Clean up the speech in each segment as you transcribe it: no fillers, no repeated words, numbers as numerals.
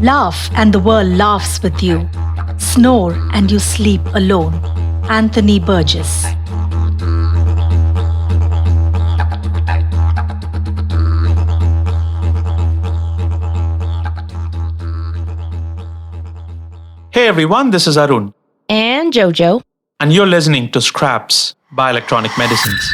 Laugh and the world laughs with you. Snore and you sleep alone. Anthony Burgess. Hey everyone, this is Arun. And Jojo. And you're listening to Scraps, Bioelectronic Medicines.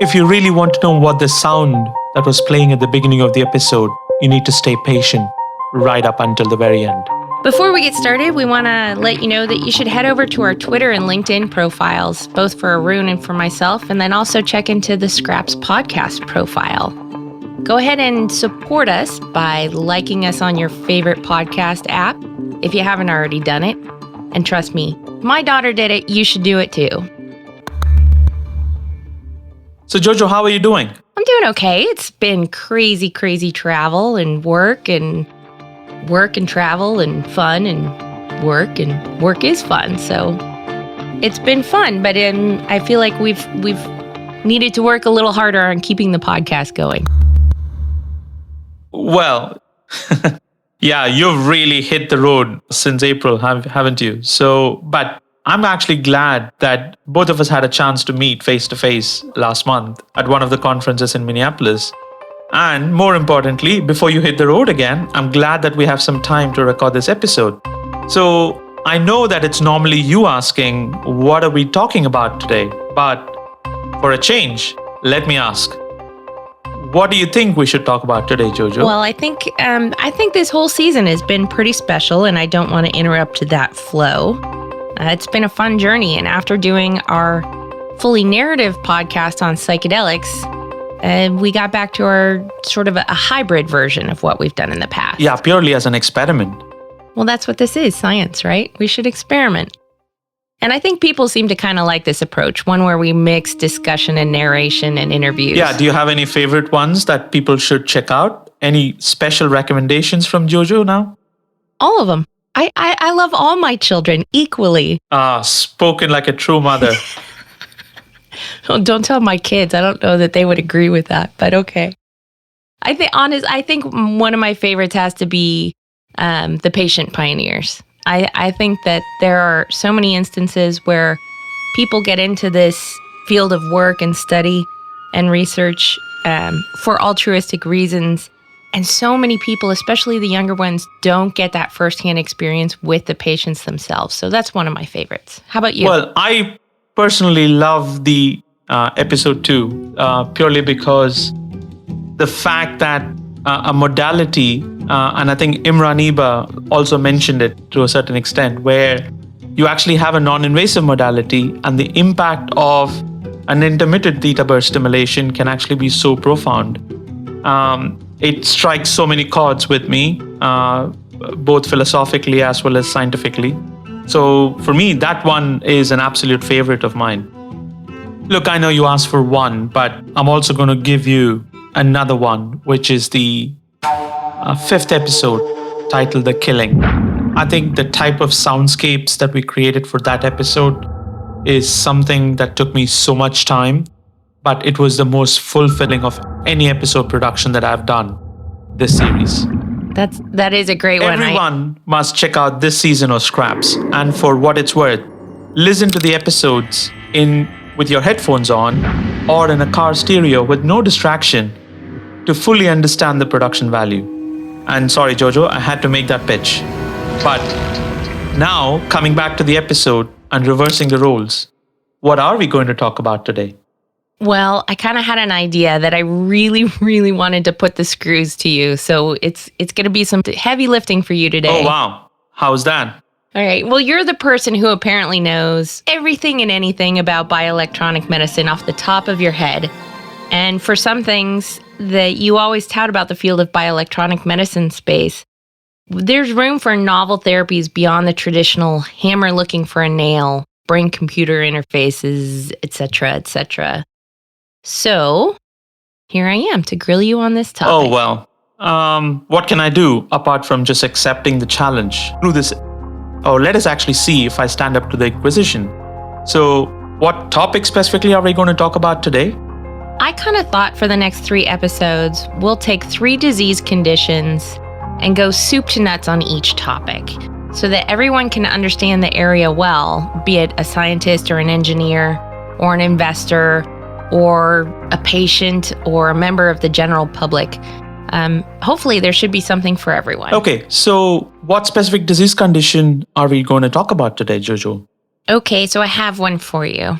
If you really want to know what the sound that was playing at the beginning of the episode, you need to stay patient right up until the very end. Before we get started, we want to let you know that you should head over to our Twitter and LinkedIn profiles, both for Arun and for myself, and then also check into the Scraps podcast profile. Go ahead and support us by liking us on your favorite podcast app if you haven't already done it. And trust me, my daughter did it, you should do it too. So Jojo, how are you doing? I'm doing okay. It's been crazy travel and work and travel and fun and work is fun. So it's been fun, but I feel like we've needed to work a little harder on keeping the podcast going. Well, yeah, you've really hit the road since April, haven't you? But I'm actually glad that both of us had a chance to meet face to face last month at one of the conferences in Minneapolis. And more importantly, before you hit the road again, I'm glad that we have some time to record this episode. So I know that it's normally you asking, what are we talking about today? But for a change, let me ask. What do you think we should talk about today, Jojo? Well, I think this whole season has been pretty special, and I don't want to interrupt that flow. It's been a fun journey, and after doing our fully narrative podcast on psychedelics, we got back to our sort of a hybrid version of what we've done in the past. Yeah, purely as an experiment. Well, that's what this is, science, right? We should experiment. And I think people seem to kind of like this approach, one where we mix discussion and narration and interviews. Yeah, do you have any favorite ones that people should check out? Any special recommendations from Jojo now? All of them. I love all my children equally. Spoken like a true mother. Don't tell my kids. I don't know that they would agree with that, but okay. I think one of my favorites has to be the patient pioneers. I think that there are so many instances where people get into this field of work and study and research for altruistic reasons. And so many people, especially the younger ones, don't get that firsthand experience with the patients themselves. So that's one of my favorites. How about you? Well, I personally love the episode 2 purely because the fact that a modality, and I think Imran Iba also mentioned it to a certain extent, where you actually have a non-invasive modality and the impact of an intermittent theta burst stimulation can actually be so profound. It strikes so many chords with me, both philosophically as well as scientifically. So for me, that one is an absolute favorite of mine. Look, I know you asked for one, but I'm also going to give you another one, which is the 5th episode titled The Killing. I think the type of soundscapes that we created for that episode is something that took me so much time, but it was the most fulfilling of any episode production that I've done this series. That is a great one. Everyone must check out this season of Scraps, and for what it's worth, listen to the episodes with your headphones on or in a car stereo with no distraction to fully understand the production value. And sorry, Jojo, I had to make that pitch. But now, coming back to the episode and reversing the roles, what are we going to talk about today? Well, I kind of had an idea that I really wanted to put the screws to you. So it's going to be some heavy lifting for you today. Oh, wow. How's that? All right. Well, you're the person who apparently knows everything and anything about bioelectronic medicine off the top of your head. And for some things that you always tout about the field of bioelectronic medicine space, there's room for novel therapies beyond the traditional hammer looking for a nail, brain-computer interfaces, etc., etc. So here I am to grill you on this topic. Oh, well, what can I do apart from just accepting the challenge through this? Oh, let us actually see if I stand up to the inquisition. So what topic specifically are we going to talk about today? I kind of thought for the next 3 episodes, we'll take 3 disease conditions and go soup to nuts on each topic so that everyone can understand the area well, be it a scientist or an engineer or an investor or a patient or a member of the general public. Hopefully there should be something for everyone. Okay, so what specific disease condition are we going to talk about today, Jojo? Okay, so I have one for you.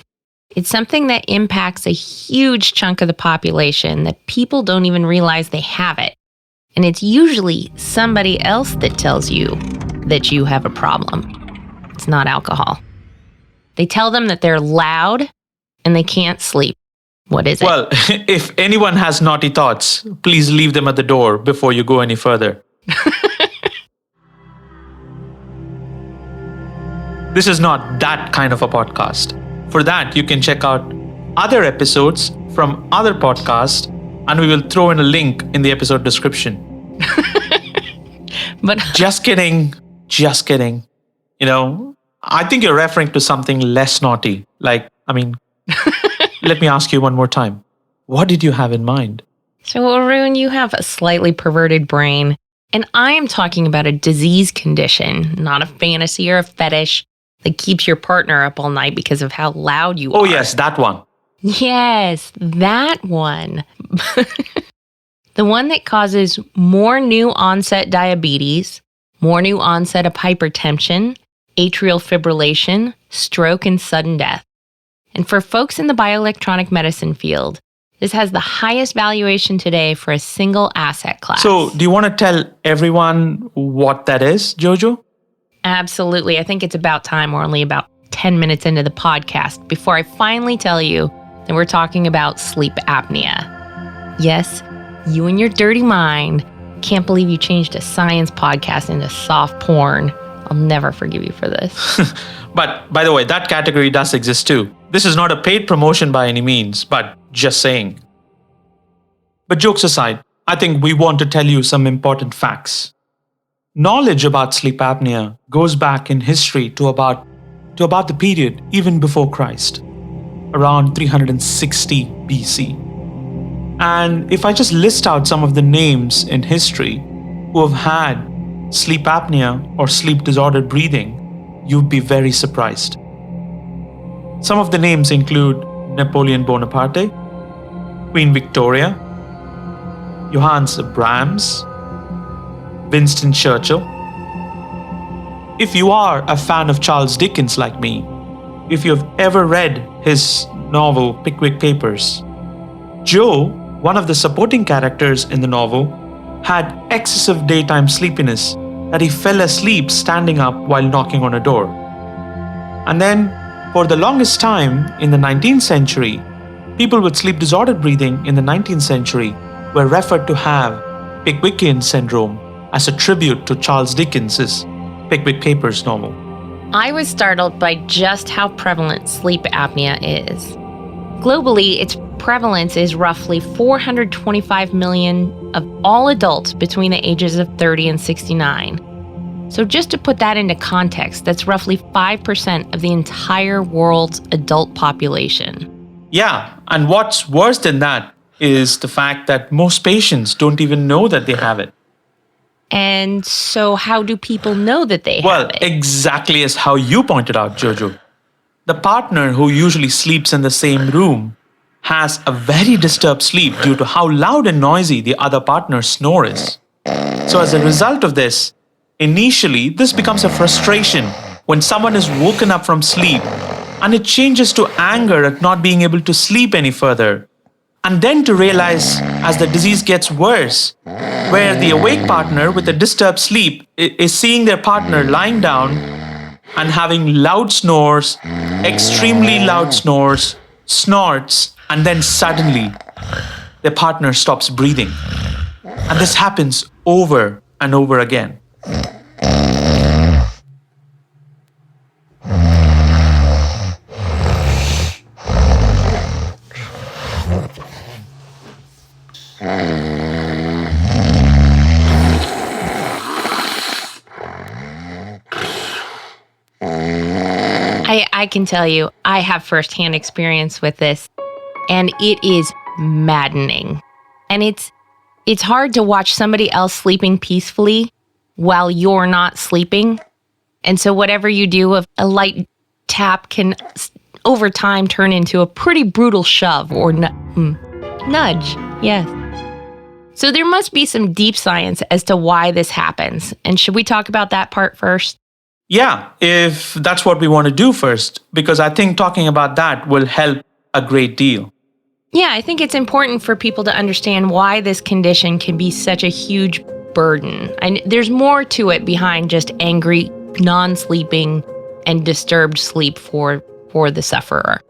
It's something that impacts a huge chunk of the population that people don't even realize they have it. And it's usually somebody else that tells you that you have a problem. It's not alcohol. They tell them that they're loud and they can't sleep. What is it? Well, if anyone has naughty thoughts, please leave them at the door before you go any further. This is not that kind of a podcast. For that, you can check out other episodes from other podcasts, and we will throw in a link in the episode description. But Just kidding. Just kidding. I think you're referring to something less naughty. Let me ask you one more time. What did you have in mind? So, Arun, you have a slightly perverted brain, and I am talking about a disease condition, not a fantasy or a fetish that keeps your partner up all night because of how loud you are. Oh, yes, that one. Yes, that one. The one that causes more new onset diabetes, more new onset of hypertension, atrial fibrillation, stroke, and sudden death. And for folks in the bioelectronic medicine field, this has the highest valuation today for a single asset class. So, do you want to tell everyone what that is, Jojo? Absolutely. I think it's about time. We're only about 10 minutes into the podcast before I finally tell you that we're talking about sleep apnea. Yes, you and your dirty mind can't believe you changed a science podcast into soft porn. I'll never forgive you for this. But by the way, that category does exist too. This is not a paid promotion by any means, but just saying. But jokes aside, I think we want to tell you some important facts. Knowledge about sleep apnea goes back in history to about the period even before Christ, around 360 BC. And if I just list out some of the names in history who have had sleep apnea or sleep disordered breathing, you'd be very surprised. Some of the names include Napoleon Bonaparte, Queen Victoria, Johannes Brahms, Winston Churchill. If you are a fan of Charles Dickens like me, if you've ever read his novel Pickwick Papers, Joe, one of the supporting characters in the novel, had excessive daytime sleepiness that he fell asleep standing up while knocking on a door. And then, for the longest time in the 19th century, people with sleep disordered breathing in the 19th century were referred to have Pickwickian syndrome as a tribute to Charles Dickens's Pickwick Papers novel. I was startled by just how prevalent sleep apnea is. Globally, its prevalence is roughly 425 million of all adults between the ages of 30 and 69. So just to put that into context, that's roughly 5% of the entire world's adult population. Yeah, and what's worse than that is the fact that most patients don't even know that they have it. And so how do people know that they Well, have it? exactly as how you pointed out, Jojo. The partner who usually sleeps in the same room has a very disturbed sleep due to how loud and noisy the other partner's snore is. So as a result of this, initially this becomes a frustration when someone is woken up from sleep, and it changes to anger at not being able to sleep any further. And then to realize as the disease gets worse, where the awake partner with a disturbed sleep is seeing their partner lying down and having loud snores, extremely loud snores, snorts, and then suddenly their partner stops breathing. And this happens over and over again. I can tell you, I have firsthand experience with this, and it is maddening. And it's hard to watch somebody else sleeping peacefully while you're not sleeping. And so whatever you do, a light tap can over time turn into a pretty brutal shove or nudge. Yes. So there must be some deep science as to why this happens. And should we talk about that part first? Yeah, if that's what we want to do first, because I think talking about that will help a great deal. Yeah, I think it's important for people to understand why this condition can be such a huge burden. And there's more to it behind just angry, non-sleeping, and disturbed sleep for the sufferer.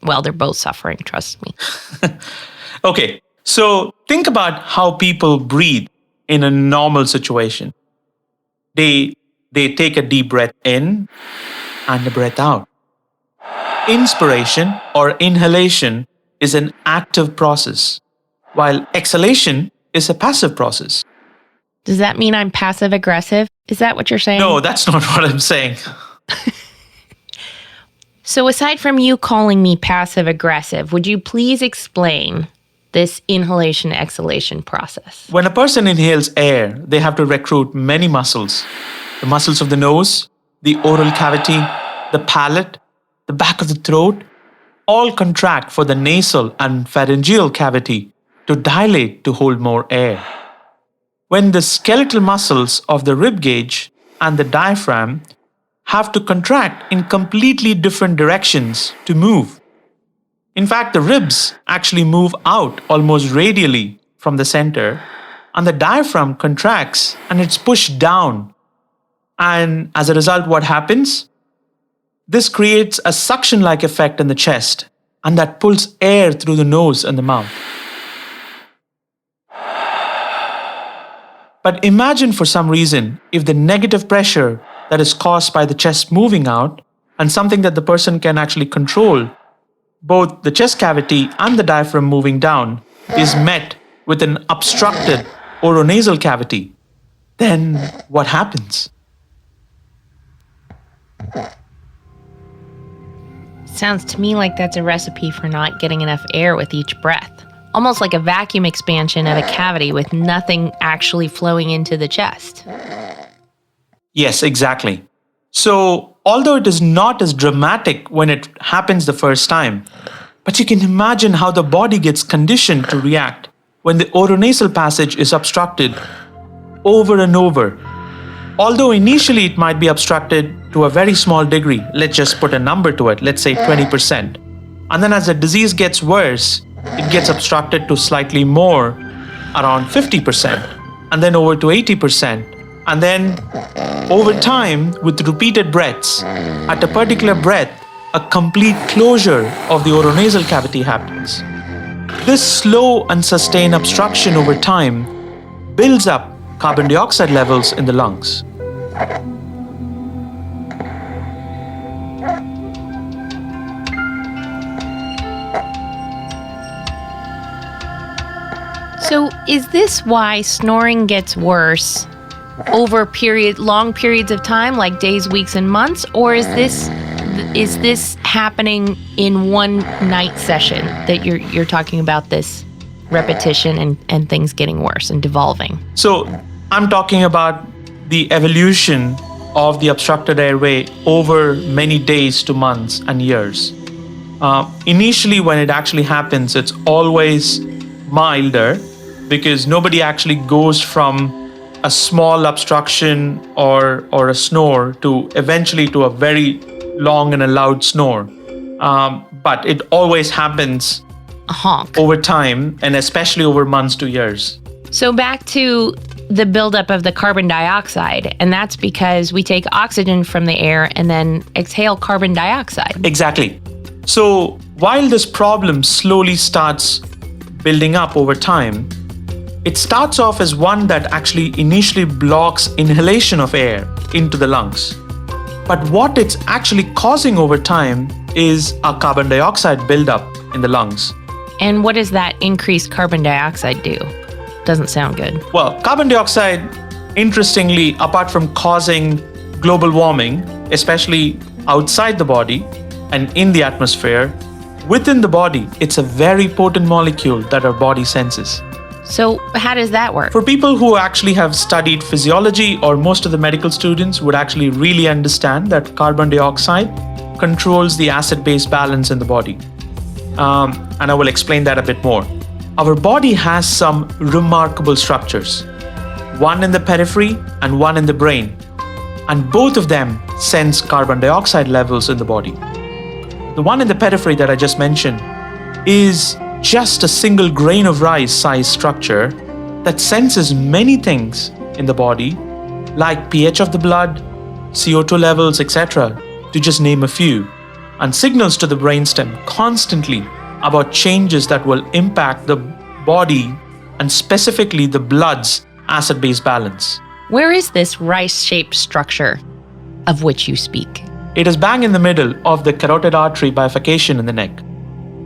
Well, they're both suffering, trust me. Okay, so think about how people breathe in a normal situation. They take a deep breath in and a breath out. Inspiration or inhalation is an active process, while exhalation is a passive process. Does that mean I'm passive aggressive? Is that what you're saying? No, that's not what I'm saying. So aside from you calling me passive aggressive, would you please explain this inhalation-exhalation process? When a person inhales air, they have to recruit many muscles. The muscles of the nose, the oral cavity, the palate, the back of the throat, all contract for the nasal and pharyngeal cavity to dilate to hold more air. When the skeletal muscles of the rib cage and the diaphragm have to contract in completely different directions to move. In fact, the ribs actually move out almost radially from the center, and the diaphragm contracts and it's pushed down. And as a result, what happens? This creates a suction-like effect in the chest, and that pulls air through the nose and the mouth. But imagine for some reason if the negative pressure that is caused by the chest moving out and something that the person can actually control, both the chest cavity and the diaphragm moving down, is met with an obstructed oronasal cavity. Then what happens? Sounds to me like that's a recipe for not getting enough air with each breath. Almost like a vacuum expansion of a cavity with nothing actually flowing into the chest. Yes, exactly. So, although it is not as dramatic when it happens the first time, but you can imagine how the body gets conditioned to react when the oronasal passage is obstructed over and over. Although initially it might be obstructed to a very small degree, let's just put a number to it, let's say 20%. And then as the disease gets worse, it gets obstructed to slightly more, around 50%, and then over to 80%. And then over time, with repeated breaths, at a particular breath, a complete closure of the oronasal cavity happens. This slow and sustained obstruction over time builds up carbon dioxide levels in the lungs. So is this why snoring gets worse over long periods of time, like days, weeks, and months? Or is this happening in one night session that you're talking about this repetition and things getting worse and devolving? So I'm talking about the evolution of the obstructed airway over many days to months and years. Initially, when it actually happens, it's always milder because nobody actually goes from a small obstruction or a snore to eventually to a very long and a loud snore. But it always happens A honk. over time, and especially over months to years. So back to the buildup of the carbon dioxide, and that's because we take oxygen from the air and then exhale carbon dioxide. Exactly. So while this problem slowly starts building up over time, it starts off as one that actually initially blocks inhalation of air into the lungs. But what it's actually causing over time is a carbon dioxide buildup in the lungs. And what does that increased carbon dioxide do? Doesn't sound good. Well, carbon dioxide, interestingly, apart from causing global warming, especially outside the body and in the atmosphere, within the body, it's a very potent molecule that our body senses. So how does that work? For people who actually have studied physiology, or most of the medical students would actually really understand that carbon dioxide controls the acid-base balance in the body. And I will explain that a bit more. Our body has some remarkable structures, one in the periphery and one in the brain. And both of them sense carbon dioxide levels in the body. The one in the periphery that I just mentioned is just a single grain of rice size structure that senses many things in the body, like pH of the blood, CO2 levels, etc., to just name a few, and signals to the brainstem constantly about changes that will impact the body and specifically the blood's acid-base balance. Where is this rice-shaped structure of which you speak? It is bang in the middle of the carotid artery bifurcation in the neck.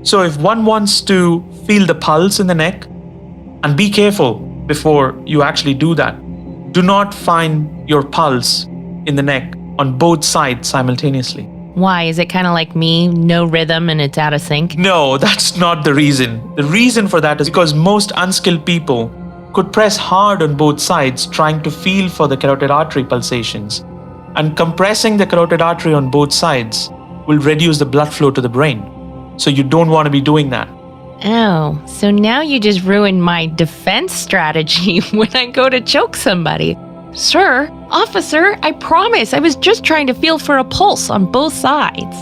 So if one wants to feel the pulse in the neck, and be careful before you actually do that, do not find your pulse in the neck on both sides simultaneously. Why? Is it kind of like me, no rhythm and it's out of sync? No, that's not the reason. The reason for that is because most unskilled people could press hard on both sides trying to feel for the carotid artery pulsations. And compressing the carotid artery on both sides will reduce the blood flow to the brain. So you don't want to be doing that. Oh, so now you just ruined my defense strategy when I go to choke somebody. Sir, officer, I promise I was just trying to feel for a pulse on both sides.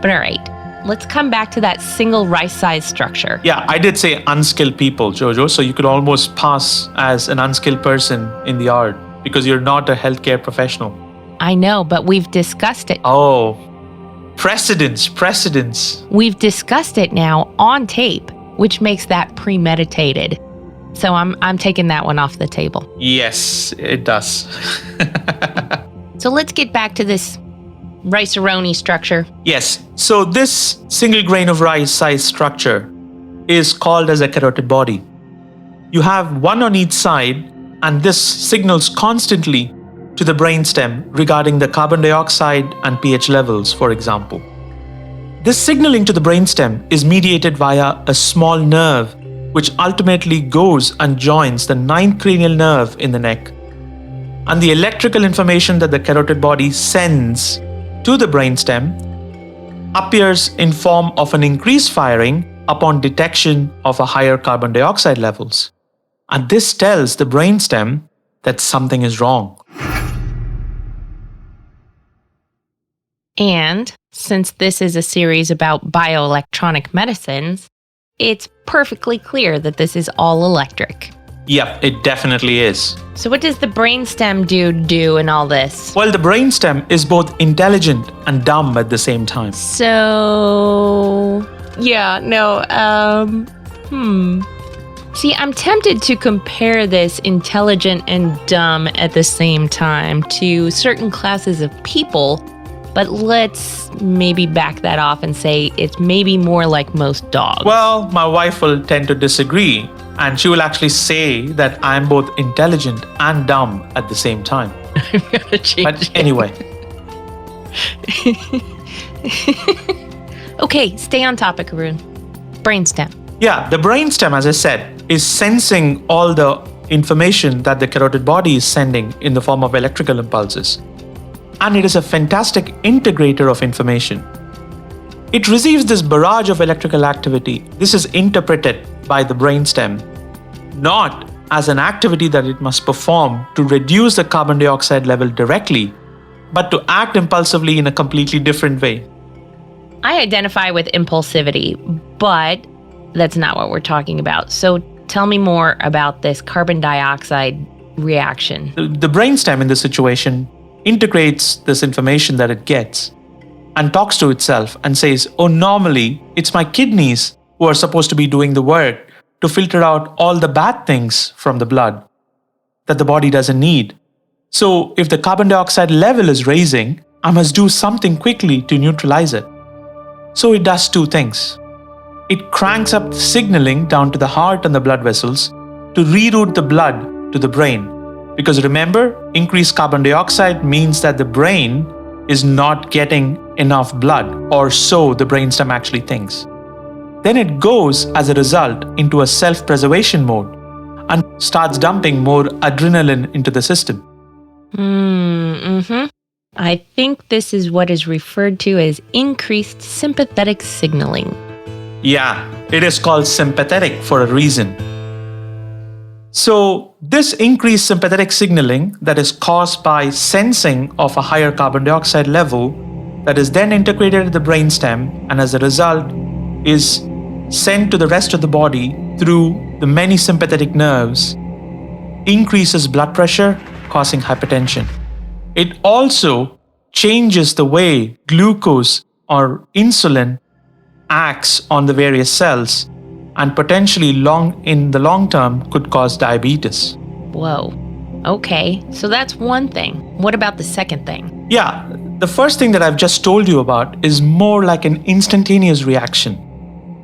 But all right, let's come back to that single rice-sized structure. Yeah, I did say unskilled people, Jojo, so you could almost pass as an unskilled person in the art because you're not a healthcare professional. I know, but we've discussed it. Oh, precedence. We've discussed it now on tape, which makes that premeditated. So I'm taking that one off the table. Yes, it does. So let's get back to this rice-a-roni structure. Yes, so this single grain of rice size structure is called as a carotid body. You have one on each side, and this signals constantly to the brainstem regarding the carbon dioxide and pH levels, for example. This signaling to the brainstem is mediated via a small nerve, which ultimately goes and joins the ninth cranial nerve in the neck. And the electrical information that the carotid body sends to the brainstem appears in form of an increased firing upon detection of a higher carbon dioxide levels. And this tells the brainstem that something is wrong. And since this is a series about bioelectronic medicines, it's perfectly clear that this is all electric. Yep, it definitely is. So what does the brainstem do in all this? Well, the brainstem is both intelligent and dumb at the same time. So, See, I'm tempted to compare this intelligent and dumb at the same time to certain classes of people, but let's maybe back that off and say it's maybe more like most dogs. Well, my wife will tend to disagree, and she will actually say that I'm both intelligent and dumb at the same time. I'm gonna change But it. anyway, Okay, stay on topic, Arun. Brainstem. yeah, the brainstem, as I said, is sensing all the information that the carotid body is sending in the form of electrical impulses. And it is a fantastic integrator of information. It receives this barrage of electrical activity. This is interpreted by the brainstem not as an activity that it must perform to reduce the carbon dioxide level directly, but to act impulsively in a completely different way. I identify with impulsivity, but that's not what we're talking about. So tell me more about this carbon dioxide reaction. The brainstem in this situation integrates this information that it gets and talks to itself and says, oh, normally it's my kidneys who are supposed to be doing the work to filter out all the bad things from the blood that the body doesn't need. So if the carbon dioxide level is raising, I must do something quickly to neutralize it. So it does two things. It cranks up the signaling down to the heart and the blood vessels to reroute the blood to the brain. Because remember, increased carbon dioxide means that the brain is not getting enough blood, or so the brainstem actually thinks. Then it goes, as a result, into a self-preservation mode and starts dumping more adrenaline into the system. I think this is what is referred to as increased sympathetic signaling. Yeah, it is called sympathetic for a reason. So, this increased sympathetic signaling that is caused by sensing of a higher carbon dioxide level that is then integrated at the brainstem and as a result is sent to the rest of the body through the many sympathetic nerves, increases blood pressure, causing hypertension. It also changes the way glucose or insulin acts on the various cells and potentially in the long term could cause diabetes. Whoa. Okay, so that's one thing. What about the second thing? Yeah, the first thing that I've just told you about is more like an instantaneous reaction.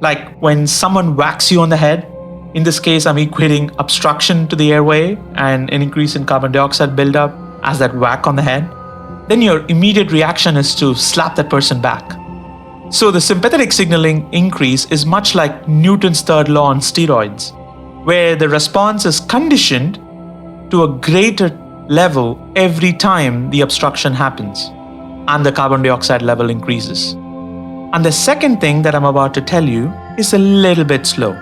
Like when someone whacks you on the head. In this case, I'm equating obstruction to the airway and an increase in carbon dioxide buildup as that whack on the head. Then your immediate reaction is to slap that person back. So the sympathetic signaling increase is much like Newton's third law on steroids, where the response is conditioned to a greater level every time the obstruction happens and the carbon dioxide level increases. And the second thing that I'm about to tell you is a little bit slow.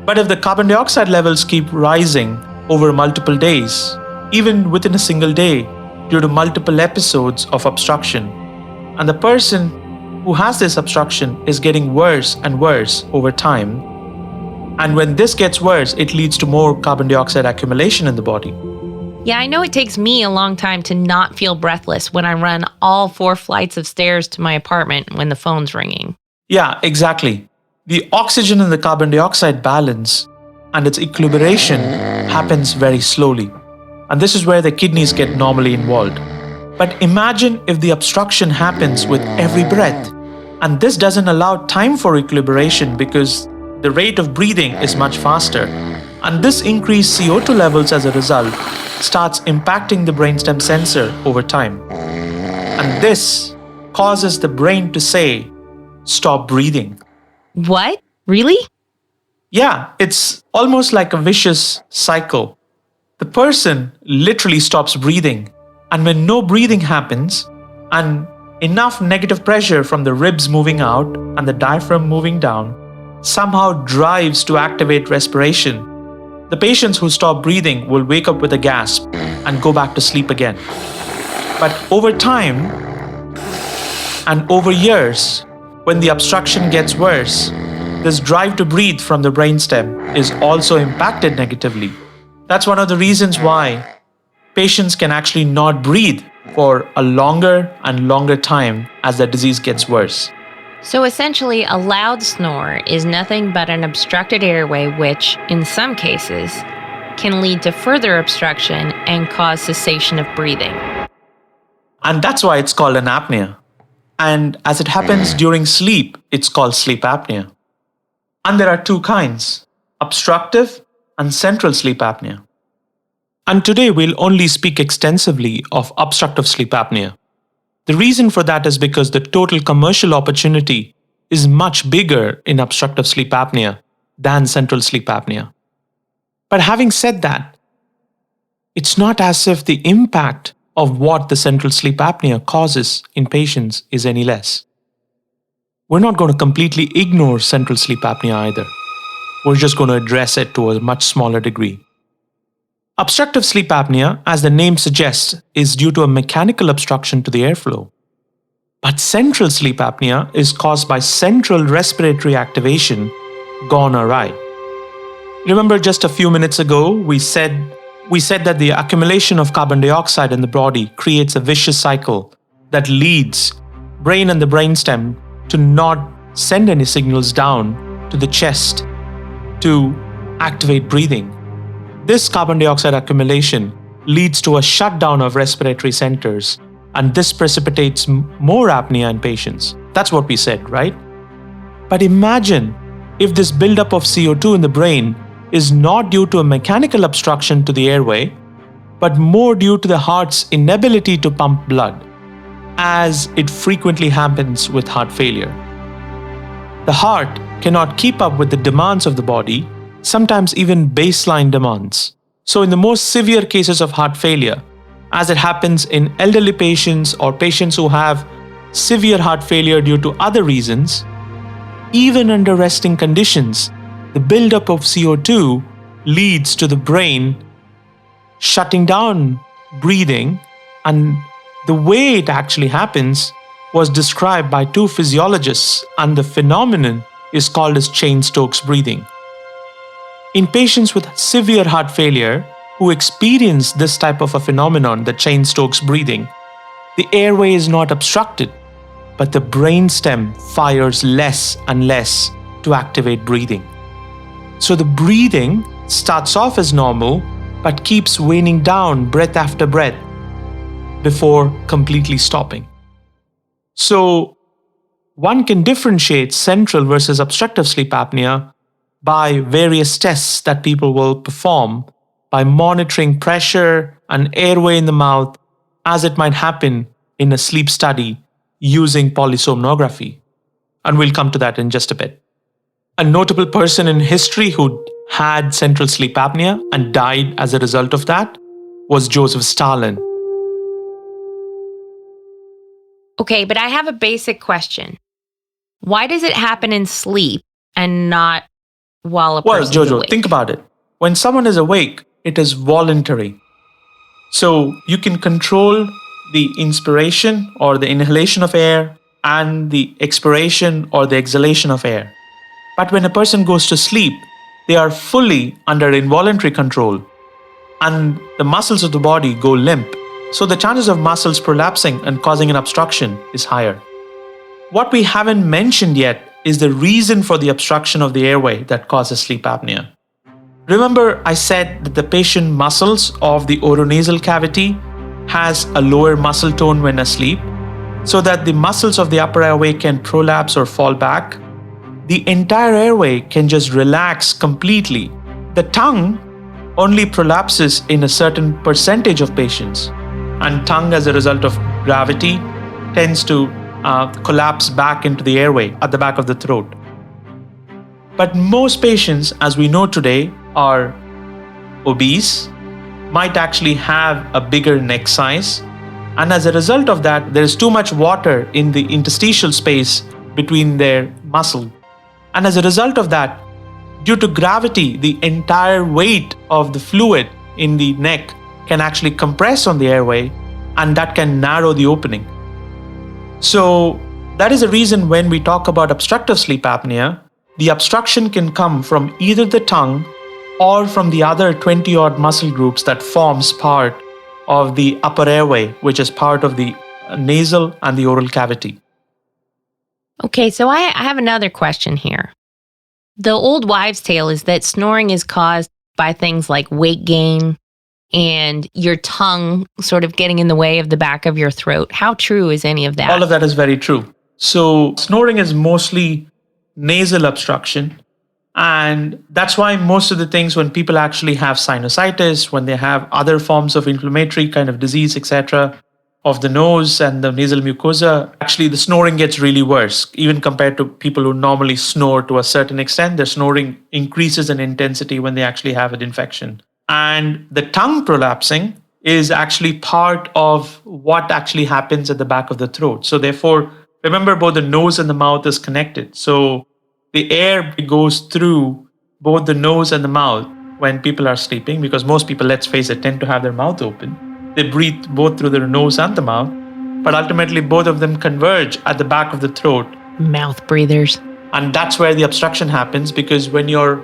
But if the carbon dioxide levels keep rising over multiple days, even within a single day, due to multiple episodes of obstruction, and the person who has this obstruction is getting worse and worse over time, and when this gets worse, it leads to more carbon dioxide accumulation in the body. Yeah, I know it takes me a long time to not feel breathless when I run all 4 flights of stairs to my apartment when the phone's ringing. Yeah, exactly. The oxygen and the carbon dioxide balance and its equilibration happens very slowly. And this is where the kidneys get normally involved. But imagine if the obstruction happens with every breath. And this doesn't allow time for equilibration because the rate of breathing is much faster. And this increased CO2 levels as a result starts impacting the brainstem sensor over time. And this causes the brain to say, stop breathing. What? Really? Yeah, it's almost like a vicious cycle. The person literally stops breathing. And when no breathing happens, and enough negative pressure from the ribs moving out and the diaphragm moving down somehow drives to activate respiration, the patients who stop breathing will wake up with a gasp and go back to sleep again. But over time and over years, when the obstruction gets worse, this drive to breathe from the brainstem is also impacted negatively. That's one of the reasons why patients can actually not breathe for a longer and longer time as the disease gets worse. So essentially, a loud snore is nothing but an obstructed airway, which, in some cases, can lead to further obstruction and cause cessation of breathing. And that's why it's called an apnea. And as it happens during sleep, it's called sleep apnea. And there are 2 kinds, obstructive and central sleep apnea. And today we'll only speak extensively of obstructive sleep apnea. The reason for that is because the total commercial opportunity is much bigger in obstructive sleep apnea than central sleep apnea. But having said that, it's not as if the impact of what the central sleep apnea causes in patients is any less. We're not going to completely ignore central sleep apnea either. We're just going to address it to a much smaller degree. Obstructive sleep apnea, as the name suggests, is due to a mechanical obstruction to the airflow. But central sleep apnea is caused by central respiratory activation gone awry. Remember just a few minutes ago, we said that the accumulation of carbon dioxide in the body creates a vicious cycle that leads brain and the brainstem to not send any signals down to the chest to activate breathing. This carbon dioxide accumulation leads to a shutdown of respiratory centers, and this precipitates more apnea in patients. That's what we said, right? But imagine if this buildup of CO2 in the brain is not due to a mechanical obstruction to the airway, but more due to the heart's inability to pump blood. as it frequently happens with heart failure. The heart cannot keep up with the demands of the body, sometimes even baseline demands. So in the most severe cases of heart failure, as it happens in elderly patients or patients who have severe heart failure due to other reasons, even under resting conditions, the buildup of CO2 leads to the brain shutting down breathing, and the way it actually happens was described by two physiologists, and the phenomenon is called as Cheyne-Stokes breathing. In patients with severe heart failure who experience this type of a phenomenon, the Cheyne-Stokes breathing, the airway is not obstructed, but the brainstem fires less and less to activate breathing. So the breathing starts off as normal, but keeps waning down breath after breath before completely stopping. So one can differentiate central versus obstructive sleep apnea by various tests that people will perform by monitoring pressure and airway in the mouth as it might happen in a sleep study using polysomnography. And we'll come to that in just a bit. A notable person in history who had central sleep apnea and died as a result of that was Joseph Stalin. Okay, but I have a basic question. Why does it happen in sleep and not while a person is Jojo, awake? think about it. When someone is awake, it is voluntary. So you can control the inspiration or the inhalation of air and the expiration or the exhalation of air. But when a person goes to sleep, they are fully under involuntary control and the muscles of the body go limp. So the chances of muscles prolapsing and causing an obstruction is higher. What we haven't mentioned yet is the reason for the obstruction of the airway that causes sleep apnea. Remember, I said that the patient muscles of the oronasal cavity has a lower muscle tone when asleep, so that the muscles of the upper airway can prolapse or fall back. The entire airway can just relax completely. The tongue only prolapses in a certain percentage of patients, and tongue, as a result of gravity, tends to collapse back into the airway at the back of the throat. But most patients, as we know today, are obese, might actually have a bigger neck size, and as a result of that, there is too much water in the interstitial space between their muscle. And as a result of that, due to gravity, the entire weight of the fluid in the neck can actually compress on the airway, and that can narrow the opening. So that is the reason when we talk about obstructive sleep apnea, the obstruction can come from either the tongue or from the other 20-odd muscle groups that forms part of the upper airway, which is part of the nasal and the oral cavity. Okay, so I have another question here. The old wives' tale is that snoring is caused by things like weight gain and your tongue sort of getting in the way of the back of your throat. How true is any of that? All of that is very true. So snoring is mostly nasal obstruction. And that's why most of the things when people actually have sinusitis, when they have other forms of inflammatory kind of disease, etc., of the nose and the nasal mucosa, actually the snoring gets really worse. Even compared to people who normally snore to a certain extent, their snoring increases in intensity when they actually have an infection. And the tongue prolapsing is actually part of what actually happens at the back of the throat. So therefore, remember, both the nose and the mouth is connected. So the air goes through both the nose and the mouth when people are sleeping, because most people, let's face it, tend to have their mouth open. They breathe both through their nose and the mouth, but ultimately both of them converge at the back of the throat. Mouth breathers. And that's where the obstruction happens, because when you're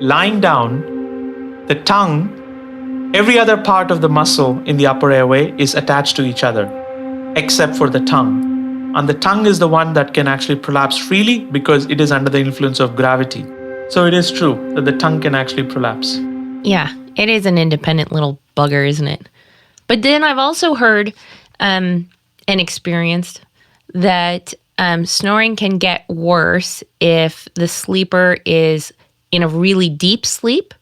lying down, the tongue, every other part of the muscle in the upper airway is attached to each other, except for the tongue. And the tongue is the one that can actually prolapse freely because it is under the influence of gravity. So it is true that the tongue can actually prolapse. Yeah, it is an independent little bugger, isn't it? But then I've also heard and experienced that snoring can get worse if the sleeper is in a really deep sleep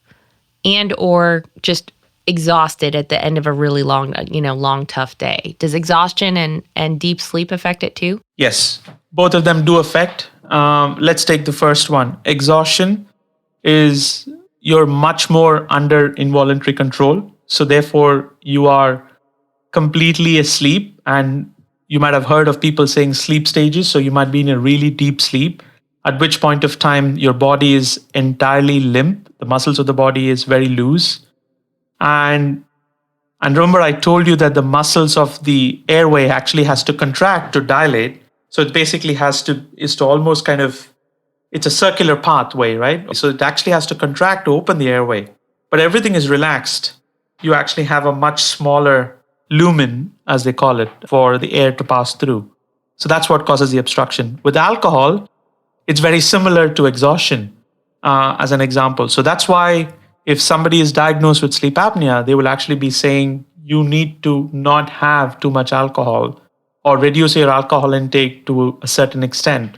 and or just exhausted at the end of a really long, tough day. Does exhaustion and deep sleep affect it too? Yes, both of them do affect. Let's take the first one. Exhaustion is you're much more under involuntary control. So therefore, you are completely asleep. And you might have heard of people saying sleep stages. So you might be in a really deep sleep, at which point of time your body is entirely limp. The muscles of the body is very loose. And remember, I told you that the muscles of the airway actually has to contract to dilate. So it basically is to almost kind of, it's a circular pathway, right? So it actually has to contract to open the airway. But everything is relaxed. You actually have a much smaller lumen, as they call it, for the air to pass through. So that's what causes the obstruction. With alcohol, it's very similar to exhaustion, as an example. So that's why if somebody is diagnosed with sleep apnea, they will actually be saying you need to not have too much alcohol or reduce your alcohol intake to a certain extent,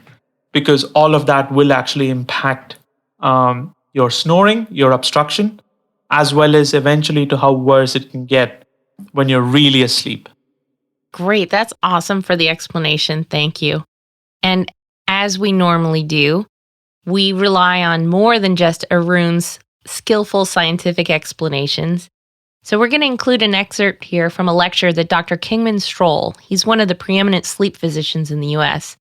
because all of that will actually impact your snoring, your obstruction, as well as eventually to how worse it can get when you're really asleep. Great. That's awesome for the explanation. Thank you. And as we normally do, we rely on more than just Arun's skillful scientific explanations. So we're going to include an excerpt here from a lecture that Dr. Kingman Stroll, he's one of the preeminent sleep physicians in the U.S.,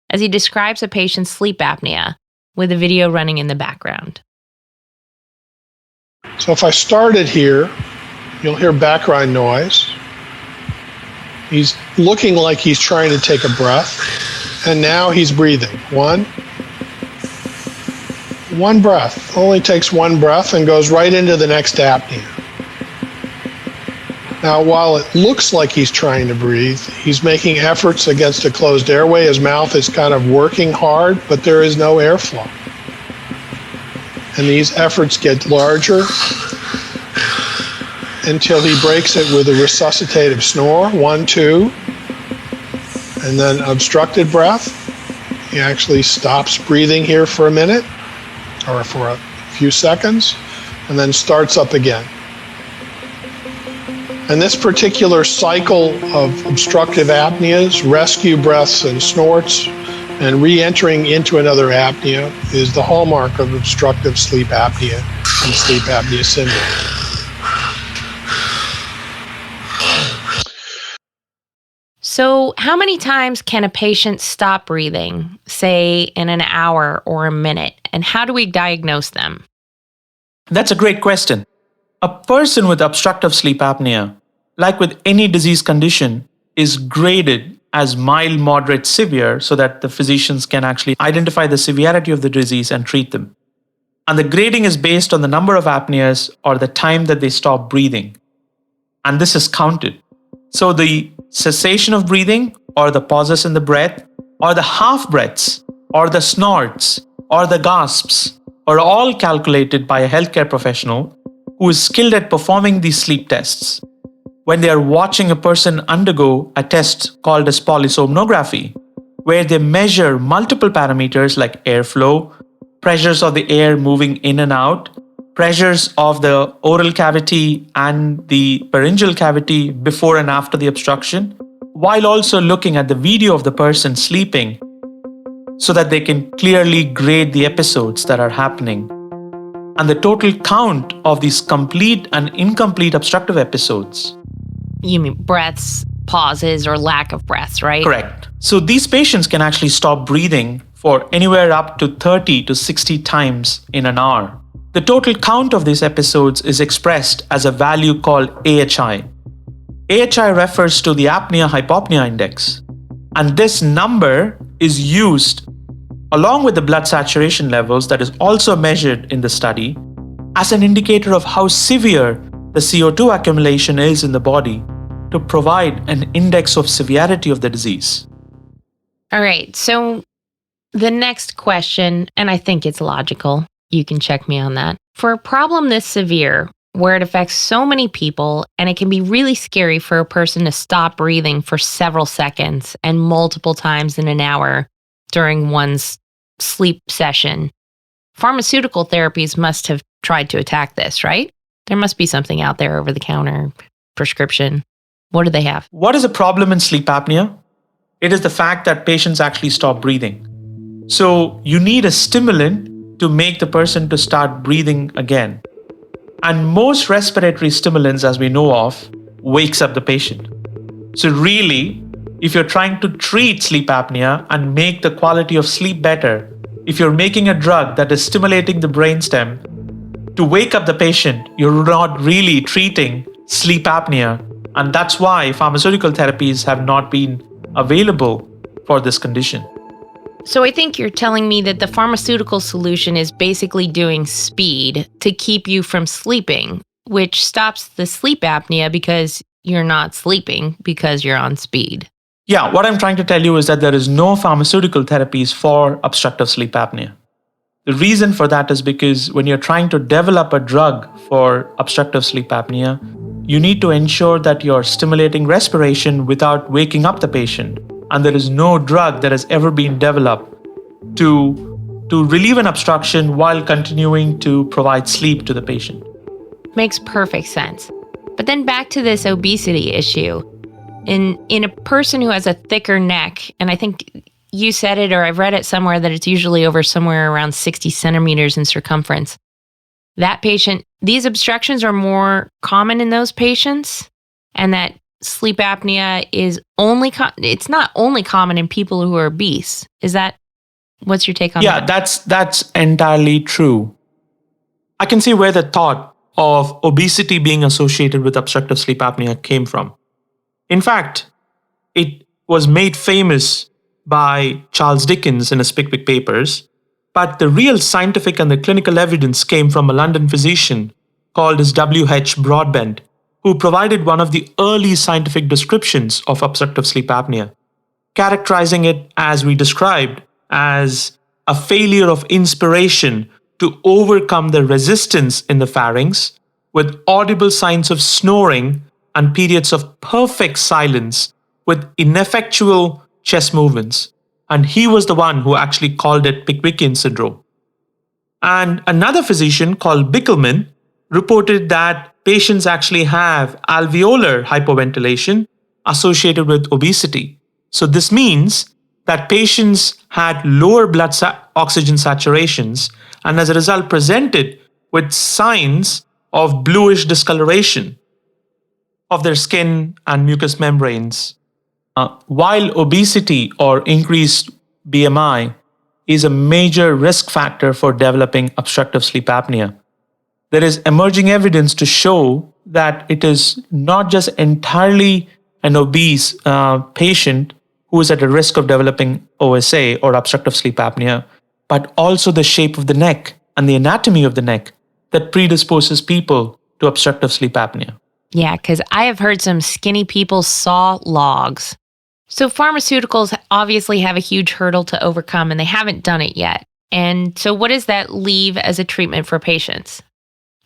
as he describes a patient's sleep apnea with a video running in the background. So if I started here, you'll hear background noise. He's looking like he's trying to take a breath, and now he's breathing. One breath, only takes one breath and goes right into the next apnea. Now, while it looks like he's trying to breathe, he's making efforts against a closed airway. His mouth is kind of working hard, but there is no airflow. And these efforts get larger until he breaks it with a resuscitative snore, 1, 2, and then obstructed breath. He actually stops breathing here for a minute or for a few seconds, and then starts up again. And this particular cycle of obstructive apneas, rescue breaths and snorts, and re-entering into another apnea is the hallmark of obstructive sleep apnea and sleep apnea syndrome. So how many times can a patient stop breathing, say in an hour or a minute, and how do we diagnose them? That's a great question. A person with obstructive sleep apnea, like with any disease condition, is graded as mild, moderate, severe so that the physicians can actually identify the severity of the disease and treat them. And the grading is based on the number of apneas or the time that they stop breathing. And this is counted. So the cessation of breathing, or the pauses in the breath, or the half breaths, or the snorts, or the gasps, are all calculated by a healthcare professional who is skilled at performing these sleep tests when they are watching a person undergo a test called as polysomnography, where they measure multiple parameters like airflow, pressures of the air moving in and out, pressures of the oral cavity and the pharyngeal cavity before and after the obstruction, while also looking at the video of the person sleeping so that they can clearly grade the episodes that are happening. And the total count of these complete and incomplete obstructive episodes. You mean breaths, pauses, or lack of breaths, right? Correct. So these patients can actually stop breathing for anywhere up to 30 to 60 times in an hour. The total count of these episodes is expressed as a value called AHI. AHI refers to the apnea-hypopnea index. And this number is used along with the blood saturation levels that is also measured in the study as an indicator of how severe the CO2 accumulation is in the body to provide an index of severity of the disease. All right. So the next question, and I think it's logical, you can check me on that. For a problem this severe, where it affects so many people, and it can be really scary for a person to stop breathing for several seconds and multiple times in an hour during one's sleep session, pharmaceutical therapies must have tried to attack this, right? There must be something out there over the counter, prescription. What do they have? What is a problem in sleep apnea? It is the fact that patients actually stop breathing. So you need a stimulant to make the person to start breathing again. And most respiratory stimulants, as we know of, wakes up the patient. So really, if you're trying to treat sleep apnea and make the quality of sleep better, if you're making a drug that is stimulating the brainstem to wake up the patient, you're not really treating sleep apnea. And that's why pharmaceutical therapies have not been available for this condition. So I think you're telling me that the pharmaceutical solution is basically doing speed to keep you from sleeping, which stops the sleep apnea because you're not sleeping because you're on speed. Yeah, what I'm trying to tell you is that there is no pharmaceutical therapies for obstructive sleep apnea. The reason for that is because when you're trying to develop a drug for obstructive sleep apnea, you need to ensure that you're stimulating respiration without waking up the patient. And there is no drug that has ever been developed to relieve an obstruction while continuing to provide sleep to the patient. Makes perfect sense. But then back to this obesity issue. In a person who has a thicker neck, and I think you said it or I've read it somewhere that it's usually over somewhere around 60 centimeters in circumference. That patient, these obstructions are more common in those patients, and that sleep apnea is it's not only common in people who are obese. Is that, what's your take on that? Yeah, that's entirely true. I can see where the thought of obesity being associated with obstructive sleep apnea came from. In fact, it was made famous by Charles Dickens in his Pickwick Papers, but the real scientific and the clinical evidence came from a London physician called as W.H. Broadbent, who provided one of the early scientific descriptions of obstructive sleep apnea, characterizing it as we described as a failure of inspiration to overcome the resistance in the pharynx with audible signs of snoring and periods of perfect silence with ineffectual chest movements. And he was the one who actually called it Pickwickian syndrome. And another physician called Bickelman reported that patients actually have alveolar hypoventilation associated with obesity. So this means that patients had lower blood oxygen saturations and as a result presented with signs of bluish discoloration of their skin and mucous membranes. While obesity or increased BMI is a major risk factor for developing obstructive sleep apnea, there is emerging evidence to show that it is not just entirely an obese patient who is at a risk of developing OSA or obstructive sleep apnea, but also the shape of the neck and the anatomy of the neck that predisposes people to obstructive sleep apnea. Yeah, because I have heard some skinny people saw logs. So pharmaceuticals obviously have a huge hurdle to overcome, and they haven't done it yet. And so what does that leave as a treatment for patients?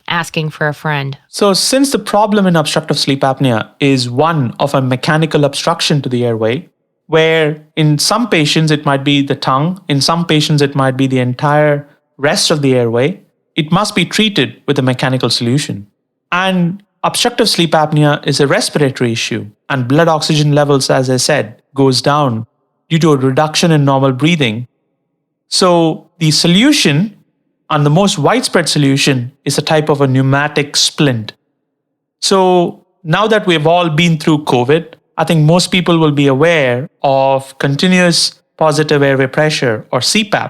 Asking for a friend. So since the problem in obstructive sleep apnea is one of a mechanical obstruction to the airway, where in some patients it might be the tongue, in some patients it might be the entire rest of the airway, it must be treated with a mechanical solution. And obstructive sleep apnea is a respiratory issue, and blood oxygen levels, as I said, goes down due to a reduction in normal breathing. So the solution, and the most widespread solution, is a type of a pneumatic splint. So now that we've all been through COVID, I think most people will be aware of continuous positive airway pressure, or CPAP,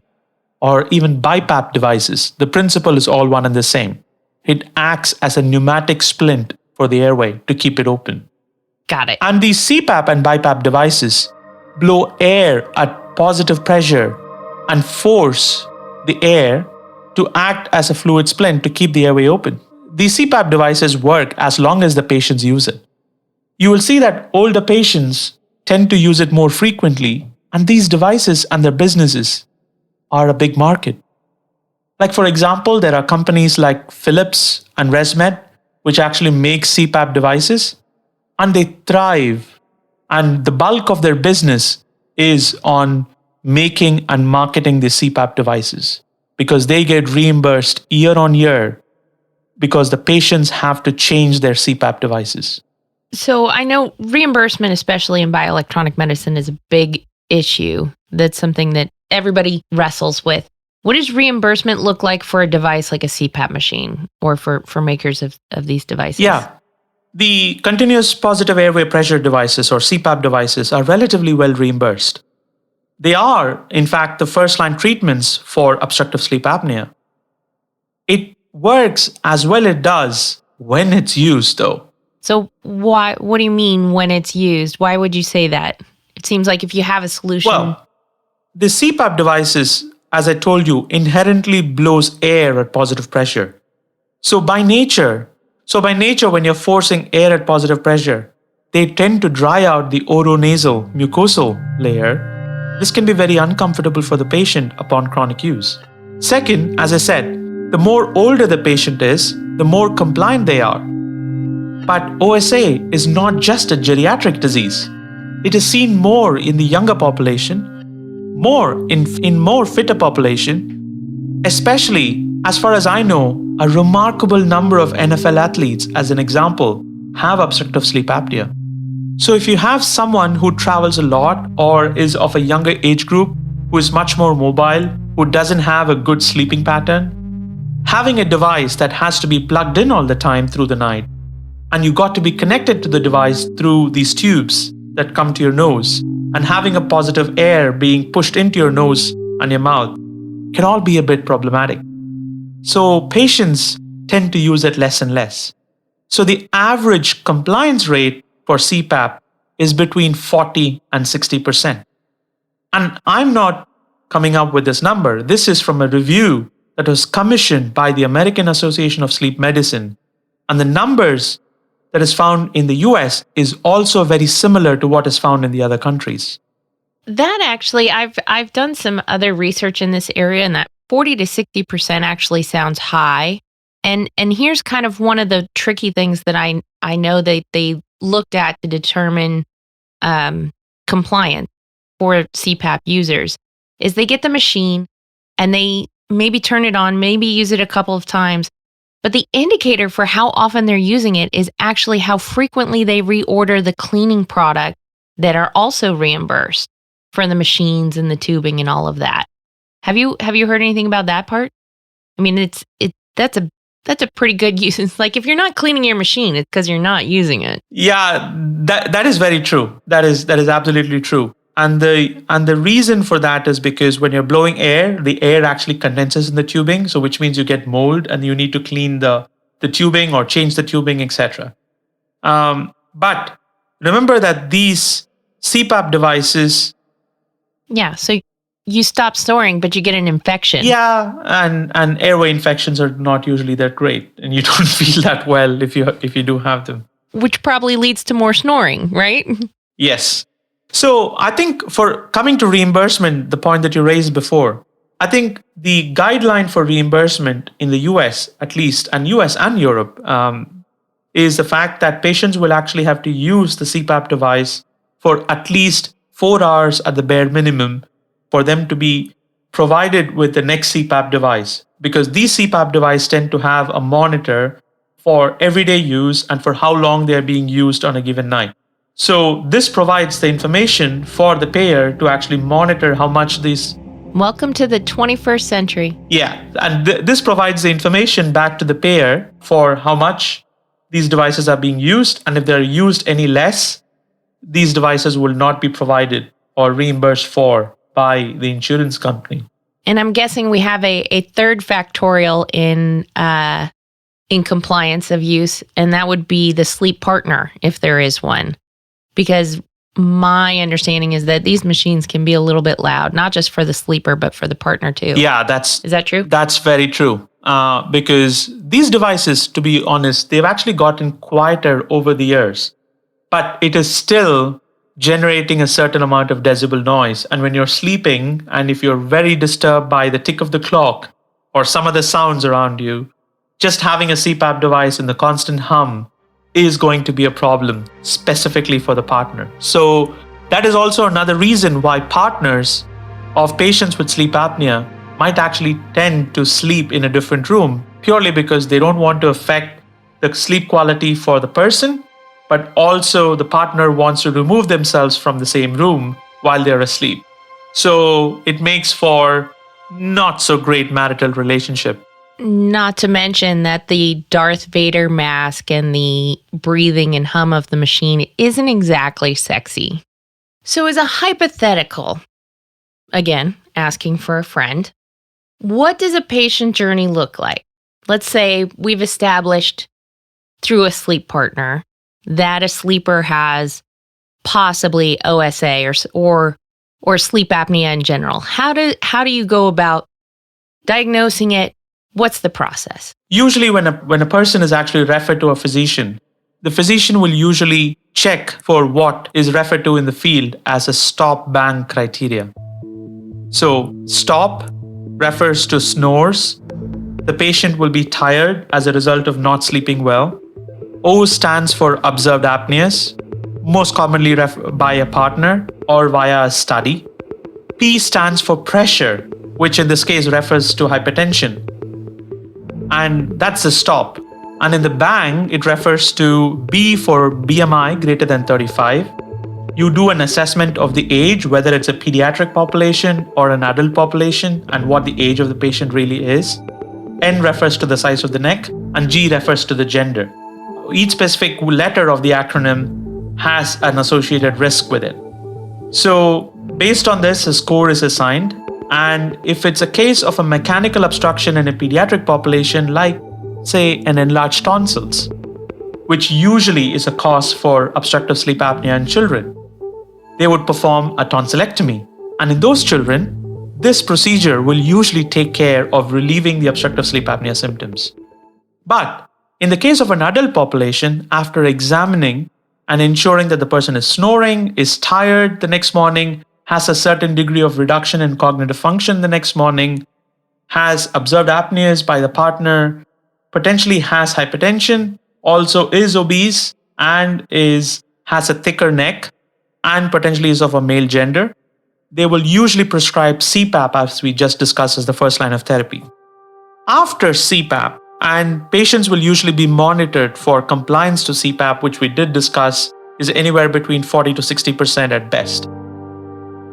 or even BiPAP devices. The principle is all one and the same. It acts as a pneumatic splint for the airway to keep it open. Got it. And these CPAP and BiPAP devices blow air at positive pressure and force the air to act as a fluid splint to keep the airway open. These CPAP devices work as long as the patients use it. You will see that older patients tend to use it more frequently, and these devices and their businesses are a big market. Like, for example, there are companies like Philips and ResMed, which actually make CPAP devices, and they thrive. And the bulk of their business is on making and marketing the CPAP devices because they get reimbursed year on year because the patients have to change their CPAP devices. So I know reimbursement, especially in bioelectronic medicine, is a big issue. That's something that everybody wrestles with. What does reimbursement look like for a device like a CPAP machine or for makers of these devices? Yeah. The continuous positive airway pressure devices or CPAP devices are relatively well reimbursed. They are, in fact, the first-line treatments for obstructive sleep apnea. It works as well it does when it's used, though. So what do you mean when it's used? Why would you say that? It seems like if you have a solution... Well, the CPAP devices, as I told you, inherently blows air at positive pressure. So by nature, when you're forcing air at positive pressure, they tend to dry out the oronasal mucosal layer. This can be very uncomfortable for the patient upon chronic use. Second, as I said, the more older the patient is, the more compliant they are. But OSA is not just a geriatric disease. It is seen more in the younger population, more in more fitter population, especially, as far as I know, a remarkable number of NFL athletes, as an example, have obstructive sleep apnea. So if you have someone who travels a lot or is of a younger age group, who is much more mobile, who doesn't have a good sleeping pattern, having a device that has to be plugged in all the time through the night, and you got to be connected to the device through these tubes that come to your nose, and having a positive air being pushed into your nose and your mouth can all be a bit problematic. So patients tend to use it less and less. So the average compliance rate for CPAP is between 40 and 60%. And I'm not coming up with this number. This is from a review that was commissioned by the American Association of Sleep Medicine. And the numbers that is found in the US is also very similar to what is found in the other countries. That actually, I've done some other research in this area, and that 40 to 60% actually sounds high. And here's kind of one of the tricky things that I know that they looked at to determine compliance for CPAP users is they get the machine and they maybe turn it on, maybe use it a couple of times. But the indicator for how often they're using it is actually how frequently they reorder the cleaning product that are also reimbursed for the machines and the tubing and all of that. Have you heard anything about that part? I mean, that's a pretty good use. It's like if you're not cleaning your machine, it's because you're not using it. Yeah, that is very true. That is absolutely true. And the reason for that is because when you're blowing air, the air actually condenses in the tubing, so which means you get mold and you need to clean the tubing or change the tubing, etc. But remember that these CPAP devices... Yeah, so you stop snoring, but you get an infection. Yeah, and airway infections are not usually that great, and you don't feel that well if you do have them. Which probably leads to more snoring, right? Yes. So I think for coming to reimbursement, the point that you raised before, I think the guideline for reimbursement in the US, at least, and US and Europe, is the fact that patients will actually have to use the CPAP device for at least 4 hours at the bare minimum for them to be provided with the next CPAP device. Because these CPAP devices tend to have a monitor for everyday use and for how long they are being used on a given night. So this provides the information for the payer to actually monitor how much these... Welcome to the 21st century. Yeah, and this provides the information back to the payer for how much these devices are being used, and if they're used any less, these devices will not be provided or reimbursed for by the insurance company. And I'm guessing we have a third factorial in compliance of use, and that would be the sleep partner, if there is one. Because my understanding is that these machines can be a little bit loud, not just for the sleeper, but for the partner too. Yeah, is that true? That's very true. Because these devices, to be honest, they've actually gotten quieter over the years, but it is still generating a certain amount of decibel noise. And when you're sleeping, and if you're very disturbed by the tick of the clock or some other sounds around you, just having a CPAP device in the constant hum is going to be a problem, specifically for the partner. So that is also another reason why partners of patients with sleep apnea might actually tend to sleep in a different room purely because they don't want to affect the sleep quality for the person, but also the partner wants to remove themselves from the same room while they're asleep. So it makes for not so great marital relationship. Not to mention that the Darth Vader mask and the breathing and hum of the machine isn't exactly sexy. So as a hypothetical, again, asking for a friend, what does a patient journey look like? Let's say we've established through a sleep partner that a sleeper has possibly OSA or sleep apnea in general. How do you go about diagnosing it? What's the process? Usually when a person is actually referred to a physician, the physician will usually check for what is referred to in the field as a stop bang criteria. So stop refers to snores. The patient will be tired as a result of not sleeping well. O stands for observed apneas, most commonly by a partner or via a study. P stands for pressure, which in this case refers to hypertension. And that's the stop. And in the bang, it refers to B for BMI greater than 35. You do an assessment of the age, whether it's a pediatric population or an adult population, and what the age of the patient really is. N refers to the size of the neck, and G refers to the gender. Each specific letter of the acronym has an associated risk with it. So based on this, a score is assigned. And if it's a case of a mechanical obstruction in a pediatric population, like, say, an enlarged tonsils, which usually is a cause for obstructive sleep apnea in children, they would perform a tonsillectomy. And in those children, this procedure will usually take care of relieving the obstructive sleep apnea symptoms. But in the case of an adult population, after examining and ensuring that the person is snoring, is tired the next morning, has a certain degree of reduction in cognitive function the next morning, has observed apneas by the partner, potentially has hypertension, also is obese, and has a thicker neck, and potentially is of a male gender, they will usually prescribe CPAP, as we just discussed, as the first line of therapy. After CPAP, and patients will usually be monitored for compliance to CPAP, which we did discuss, is anywhere between 40 to 60% at best.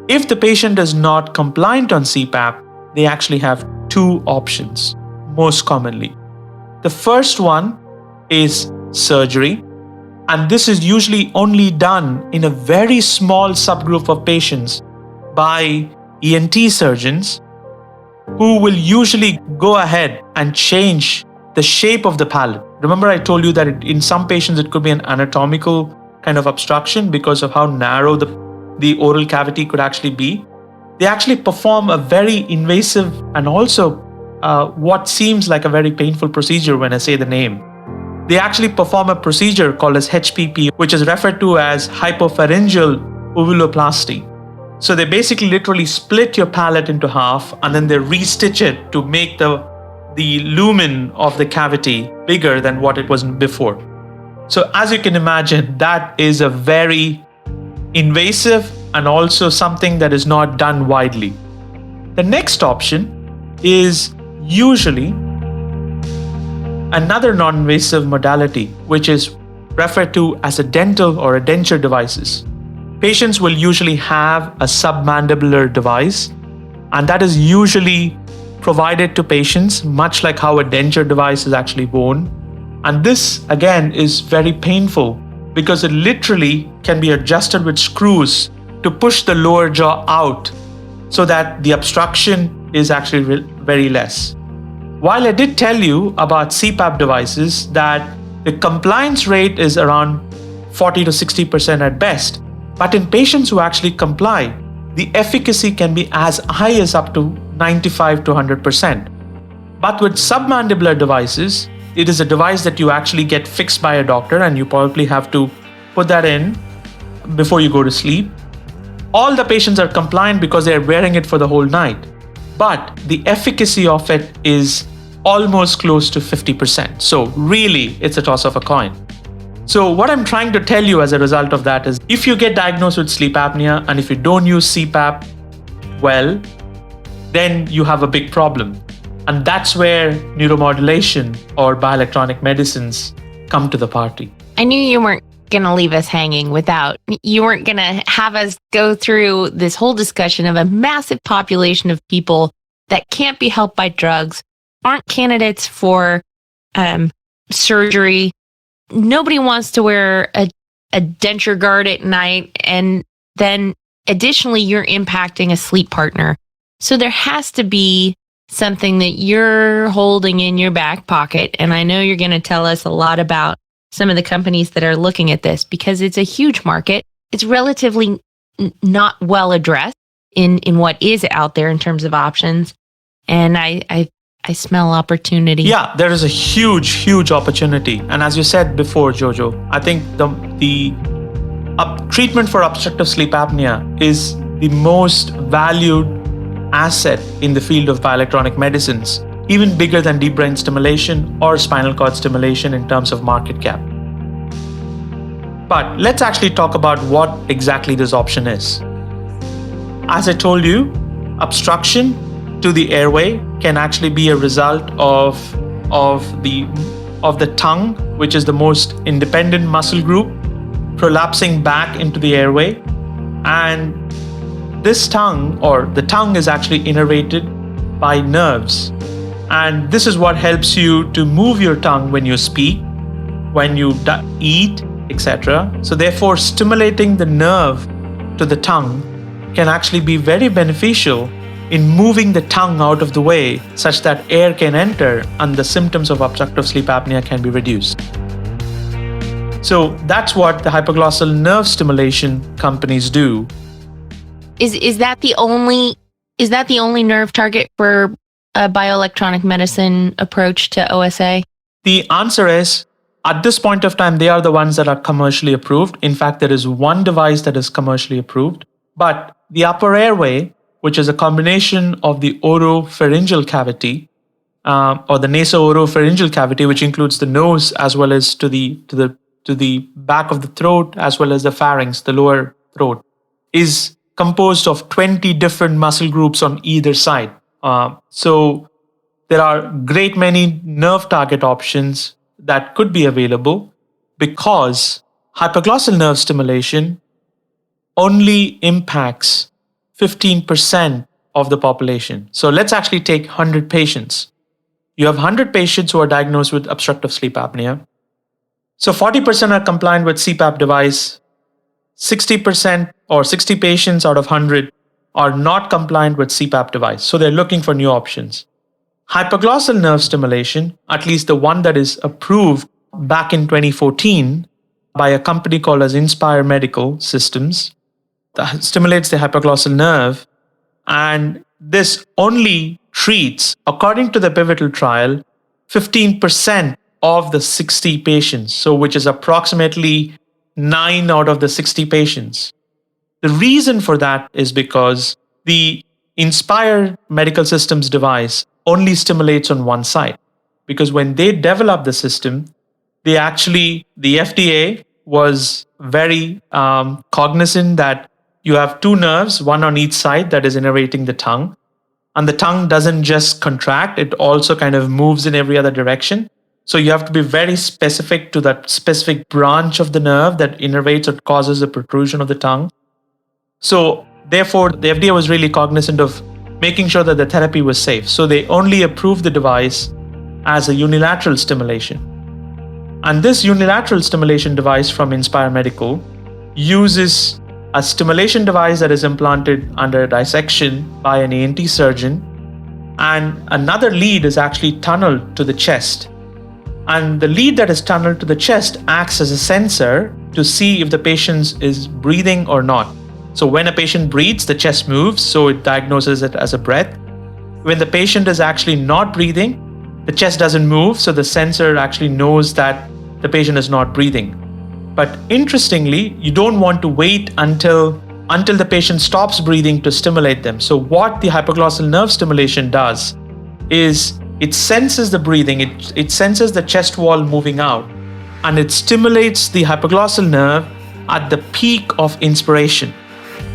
If the patient is not compliant on CPAP, they actually have two options, most commonly. The first one is surgery, and this is usually only done in a very small subgroup of patients by ENT surgeons who will usually go ahead and change the shape of the palate. Remember, I told you that in some patients it could be an anatomical kind of obstruction because of how narrow the oral cavity could actually be. They actually perform a very invasive and also what seems like a very painful procedure when I say the name. They actually perform a procedure called as HPP, which is referred to as hypopharyngeal uvuloplasty. So they basically literally split your palate into half and then they restitch it to make the lumen of the cavity bigger than what it was before. So as you can imagine, that is a very invasive and also something that is not done widely. The next option is usually another non-invasive modality, which is referred to as a dental or a denture devices. Patients will usually have a submandibular device, and that is usually provided to patients, much like how a denture device is actually worn. And this, again, is very painful because it literally can be adjusted with screws to push the lower jaw out so that the obstruction is actually very less. While I did tell you about CPAP devices that the compliance rate is around 40 to 60% at best, but in patients who actually comply, the efficacy can be as high as up to 95 to 100%. But with submandibular devices, it is a device that you actually get fixed by a doctor and you probably have to put that in before you go to sleep. All the patients are compliant because they are wearing it for the whole night. But the efficacy of it is almost close to 50%. So really, it's a toss of a coin. So what I'm trying to tell you as a result of that is if you get diagnosed with sleep apnea and if you don't use CPAP well, then you have a big problem. And that's where neuromodulation or bioelectronic medicines come to the party. I knew you weren't going to leave us hanging you weren't going to have us go through this whole discussion of a massive population of people that can't be helped by drugs, aren't candidates for surgery. Nobody wants to wear a denture guard at night. And then additionally, you're impacting a sleep partner. So there has to be something that you're holding in your back pocket. And I know you're going to tell us a lot about some of the companies that are looking at this, because it's a huge market. It's relatively not well addressed in what is out there in terms of options. And I smell opportunity. Yeah, there is a huge opportunity. And as you said before, Jojo, I think the treatment for obstructive sleep apnea is the most valued asset in the field of bioelectronic medicines, even bigger than deep brain stimulation or spinal cord stimulation in terms of market cap. But let's actually talk about what exactly this option is. As I told you, obstruction to the airway can actually be a result of the tongue, which is the most independent muscle group, prolapsing back into the airway. And this tongue, or the tongue, is actually innervated by nerves. And this is what helps you to move your tongue when you speak, when you eat, etc. So therefore, stimulating the nerve to the tongue can actually be very beneficial in moving the tongue out of the way such that air can enter and the symptoms of obstructive sleep apnea can be reduced. So that's what the hypoglossal nerve stimulation companies do. Is that the only nerve target for a bioelectronic medicine approach to OSA? The answer is, at this point of time, they are the ones that are commercially approved. In fact, there is one device that is commercially approved, but the upper airway, which is a combination of the oropharyngeal cavity or the nasopharyngeal cavity, which includes the nose as well as to the back of the throat as well as the pharynx, the lower throat, is composed of 20 different muscle groups on either side. So there are great many nerve target options that could be available, because hypoglossal nerve stimulation only impacts 15% of the population. So let's actually take 100 patients. You have 100 patients who are diagnosed with obstructive sleep apnea. So 40% are compliant with CPAP device. 60% or 60 patients out of 100 are not compliant with CPAP device. So they're looking for new options. Hypoglossal nerve stimulation, at least the one that is approved back in 2014 by a company called as Inspire Medical Systems, that stimulates the hypoglossal nerve. And this only treats, according to the pivotal trial, 15% of the 60 patients, so which is approximately 9 out of the 60 patients. The reason for that is because the Inspire Medical Systems device only stimulates on one side. Because when they developed the system, the FDA was very cognizant that you have two nerves, one on each side, that is innervating the tongue. And the tongue doesn't just contract, it also kind of moves in every other direction. So you have to be very specific to that specific branch of the nerve that innervates or causes the protrusion of the tongue. So therefore, the FDA was really cognizant of making sure that the therapy was safe. So they only approved the device as a unilateral stimulation. And this unilateral stimulation device from Inspire Medical uses a stimulation device that is implanted under dissection by an ENT surgeon, and another lead is actually tunneled to the chest. And the lead that is tunneled to the chest acts as a sensor to see if the patient is breathing or not. So when a patient breathes, the chest moves, so it diagnoses it as a breath. When the patient is actually not breathing, the chest doesn't move, so the sensor actually knows that the patient is not breathing. But interestingly, you don't want to wait until the patient stops breathing to stimulate them. So what the hypoglossal nerve stimulation does is it senses the breathing, it senses the chest wall moving out, and it stimulates the hypoglossal nerve at the peak of inspiration.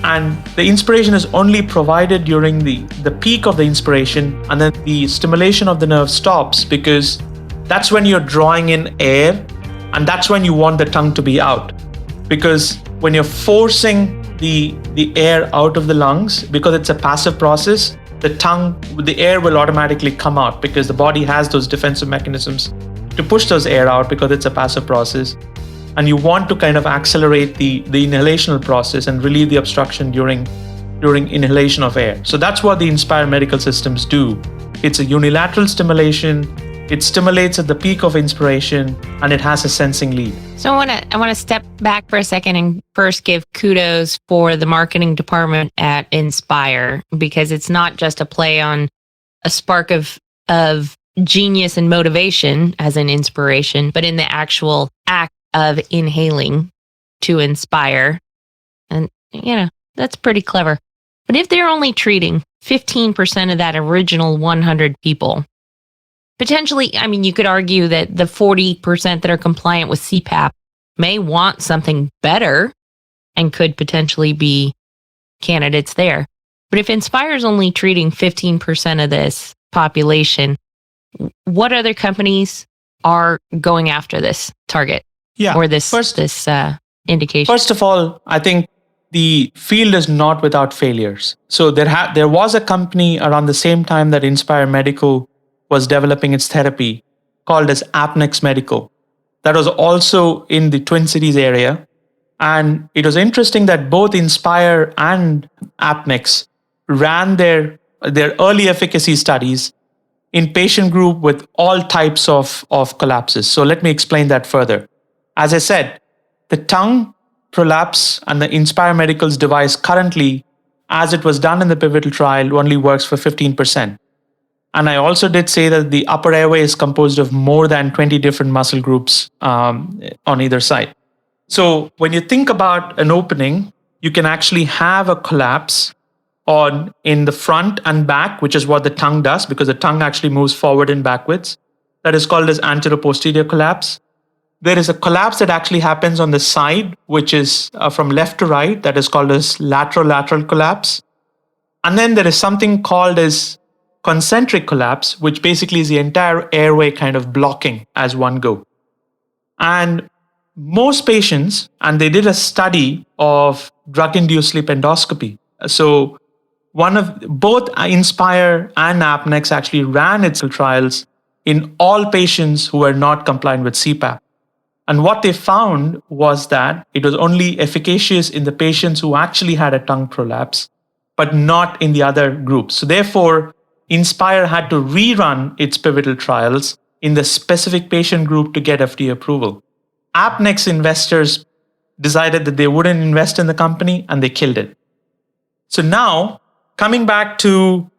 And the inspiration is only provided during the peak of the inspiration, and then the stimulation of the nerve stops, because that's when you're drawing in air, and that's when you want the tongue to be out. Because when you're forcing the air out of the lungs, because it's a passive process, the air will automatically come out, because the body has those defensive mechanisms to push those air out, because it's a passive process. And you want to kind of accelerate the inhalational process and relieve the obstruction during inhalation of air. So that's what the Inspire medical systems do. It's a unilateral stimulation. It stimulates at the peak of inspiration, and it has a sensing lead. So I want to step back for a second and first give kudos for the marketing department at Inspire, because it's not just a play on a spark of genius and motivation as an inspiration, but in the actual act of inhaling to inspire. And, that's pretty clever. But if they're only treating 15% of that original 100 people, potentially, you could argue that the 40% that are compliant with CPAP may want something better and could potentially be candidates there. But if Inspire is only treating 15% of this population, what other companies are going after this target? Or this indication? First of all, I think the field is not without failures. So there was a company around the same time that Inspire Medical was developing its therapy, called as Apnea Medical. That was also in the Twin Cities area. And it was interesting that both Inspire and Apnea ran their early efficacy studies in patient group with all types of collapses. So let me explain that further. As I said, the tongue prolapse and the Inspire Medical's device currently, as it was done in the pivotal trial, only works for 15%. And I also did say that the upper airway is composed of more than 20 different muscle groups on either side. So when you think about an opening, you can actually have a collapse in the front and back, which is what the tongue does, because the tongue actually moves forward and backwards. That is called as anterior-posterior collapse. There is a collapse that actually happens on the side, which is from left to right. That is called as lateral collapse. And then there is something called as concentric collapse, which basically is the entire airway kind of blocking as one go. And most patients, and they did a study of drug-induced sleep endoscopy. So both Inspire and Apnea actually ran its trials in all patients who were not compliant with CPAP. And what they found was that it was only efficacious in the patients who actually had a tongue prolapse, but not in the other groups. So therefore, Inspire had to rerun its pivotal trials in the specific patient group to get FDA approval. Apnea investors decided that they wouldn't invest in the company, and they killed it. So now, coming back to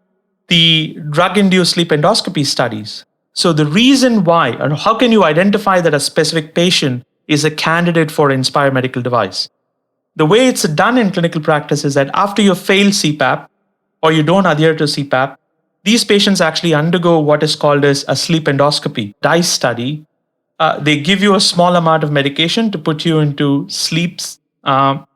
the drug-induced sleep endoscopy studies. So the reason why, and how can you identify that a specific patient is a candidate for an Inspire medical device? The way it's done in clinical practice is that after you fail CPAP or you don't adhere to CPAP, these patients actually undergo what is called as a sleep endoscopy, DICE study. They give you a small amount of medication to put you into sleeps, and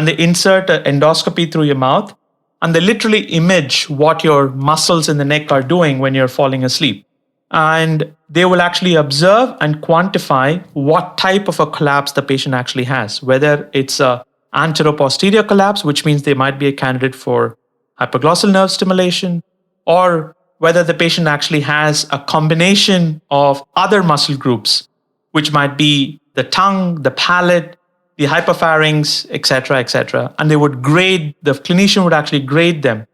they insert an endoscopy through your mouth, and they literally image what your muscles in the neck are doing when you're falling asleep. And they will actually observe and quantify what type of a collapse the patient actually has, whether it's a anteroposterior collapse, which means they might be a candidate for hypoglossal nerve stimulation, or whether the patient actually has a combination of other muscle groups, which might be the tongue, the palate, the hypopharynx, etc., etc. And the clinician would actually grade them.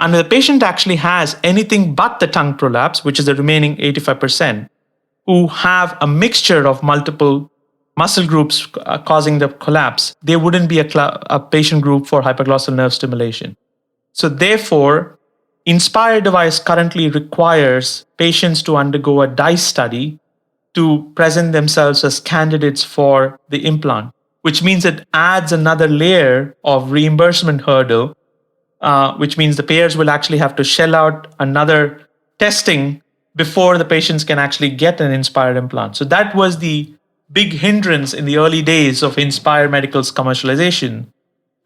And if the patient actually has anything but the tongue prolapse, which is the remaining 85%, who have a mixture of multiple muscle groups causing the collapse, they wouldn't be a patient group for hypoglossal nerve stimulation. So therefore, Inspire device currently requires patients to undergo a DICE study to present themselves as candidates for the implant, which means it adds another layer of reimbursement hurdle, which means the payers will actually have to shell out another testing before the patients can actually get an Inspire implant. So that was the big hindrance in the early days of Inspire Medical's commercialization.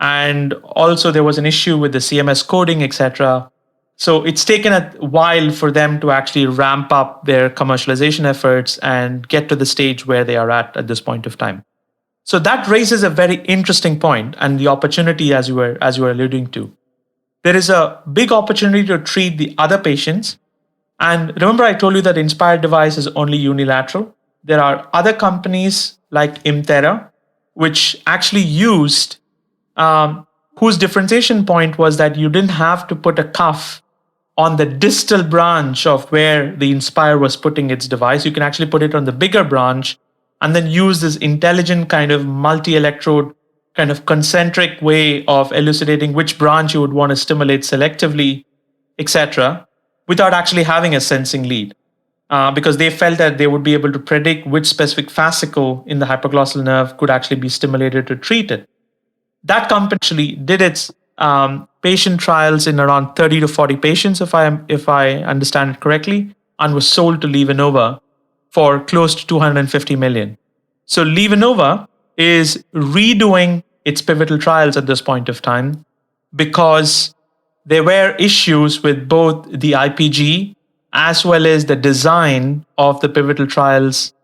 And also there was an issue with the CMS coding, etc. So it's taken a while for them to actually ramp up their commercialization efforts and get to the stage where they are at this point of time. So that raises a very interesting point and the opportunity as you were alluding to. There is a big opportunity to treat the other patients. And remember, I told you that Inspire device is only unilateral. There are other companies like Imthera, which actually used, whose differentiation point was that you didn't have to put a cuff on the distal branch of where the Inspire was putting its device. You can actually put it on the bigger branch and then use this intelligent kind of multi-electrode kind of concentric way of elucidating which branch you would want to stimulate selectively, etc., without actually having a sensing lead. Because they felt that they would be able to predict which specific fascicle in the hypoglossal nerve could actually be stimulated to treat it. That company actually did its patient trials in around 30 to 40 patients, if I understand it correctly, and was sold to LivaNova for close to 250 million. So LivaNova is redoing its pivotal trials at this point of time because there were issues with both the IPG as well as the design of the pivotal trials,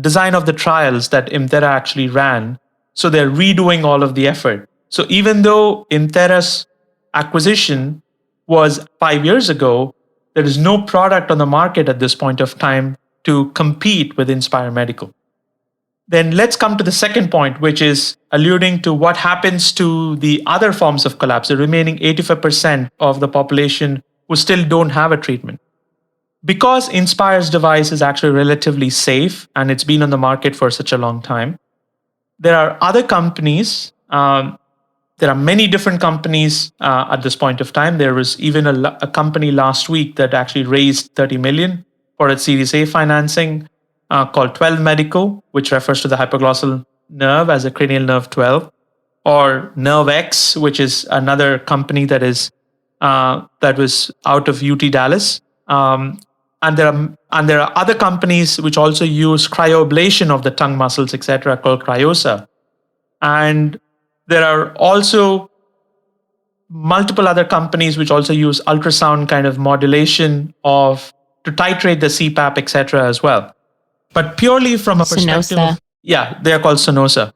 design of the trials that Imthera actually ran. So they're redoing all of the effort. So even though Imthera's acquisition was 5 years ago, there is no product on the market at this point of time to compete with Inspire Medical. Then let's come to the second point, which is alluding to what happens to the other forms of collapse, the remaining 85% of the population who still don't have a treatment. Because Inspire's device is actually relatively safe and it's been on the market for such a long time, there are other companies. There are many different companies at this point of time. There was even a company last week that actually raised 30 million for its Series A financing called 12 Medical, which refers to the hypoglossal nerve as a cranial nerve 12, or Nerve X, which is another company that was out of UT Dallas. And there are other companies which also use cryoablation of the tongue muscles, etc., called Cryosa. And there are also multiple other companies which also use ultrasound kind of modulation to titrate the CPAP, etc. as well. But purely from a perspective of, yeah, they are called Sonosa.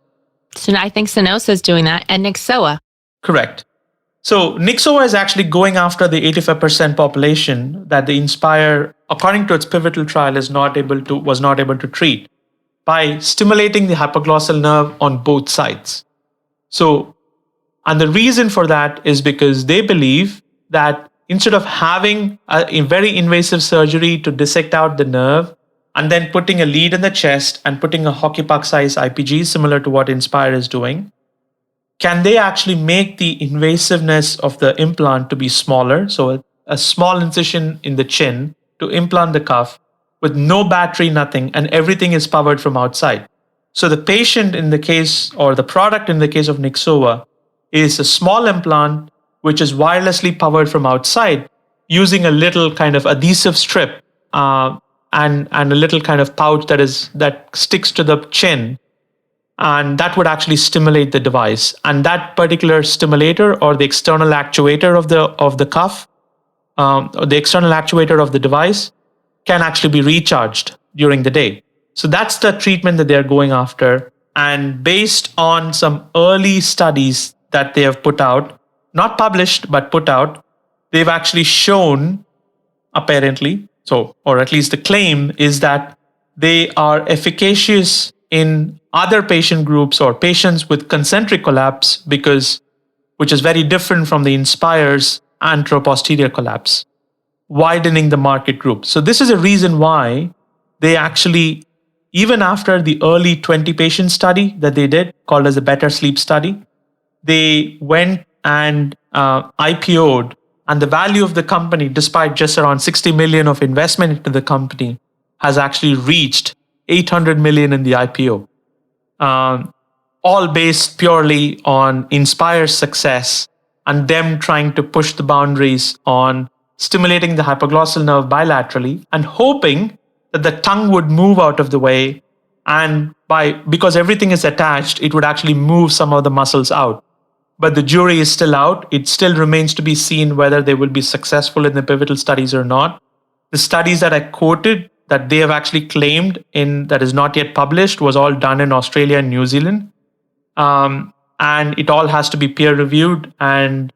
So I think Sonosa is doing that, and Nyxoah. Correct. So Nyxoah is actually going after the 85% population that the Inspire, according to its pivotal trial, was not able to treat by stimulating the hypoglossal nerve on both sides. So, and the reason for that is because they believe that instead of having a very invasive surgery to dissect out the nerve and then putting a lead in the chest and putting a hockey puck size IPG similar to what Inspire is doing, can they actually make the invasiveness of the implant to be smaller? So a small incision in the chin to implant the cuff with no battery, nothing, and everything is powered from outside. So the patient in the case, or the product in the case of Nyxoah, is a small implant which is wirelessly powered from outside using a little kind of adhesive strip and a little kind of pouch that sticks to the chin, and that would actually stimulate the device. And that particular stimulator or the external actuator of the cuff, or the external actuator of the device, can actually be recharged during the day. So that's the treatment that they're going after. And based on some early studies that they have put out, not published, but put out, they've actually shown, apparently, or at least the claim is that they are efficacious in other patient groups or patients with concentric collapse, which is very different from the Inspire's anteroposterior collapse, widening the market group. So this is a reason why they actually, even after the early 20 patient study that they did, called as a Better Sleep study, they went and IPO'd, and the value of the company, despite just around 60 million of investment into the company, has actually reached 800 million in the IPO. All based purely on Inspire's success and them trying to push the boundaries on stimulating the hypoglossal nerve bilaterally and hoping that the tongue would move out of the way, and because everything is attached, it would actually move some of the muscles out. but the jury is still out. It still remains to be seen whether they will be successful in the pivotal studies or not. The studies that I quoted that they have actually claimed in that is not yet published was all done in Australia and New Zealand. And it all has to be peer reviewed. And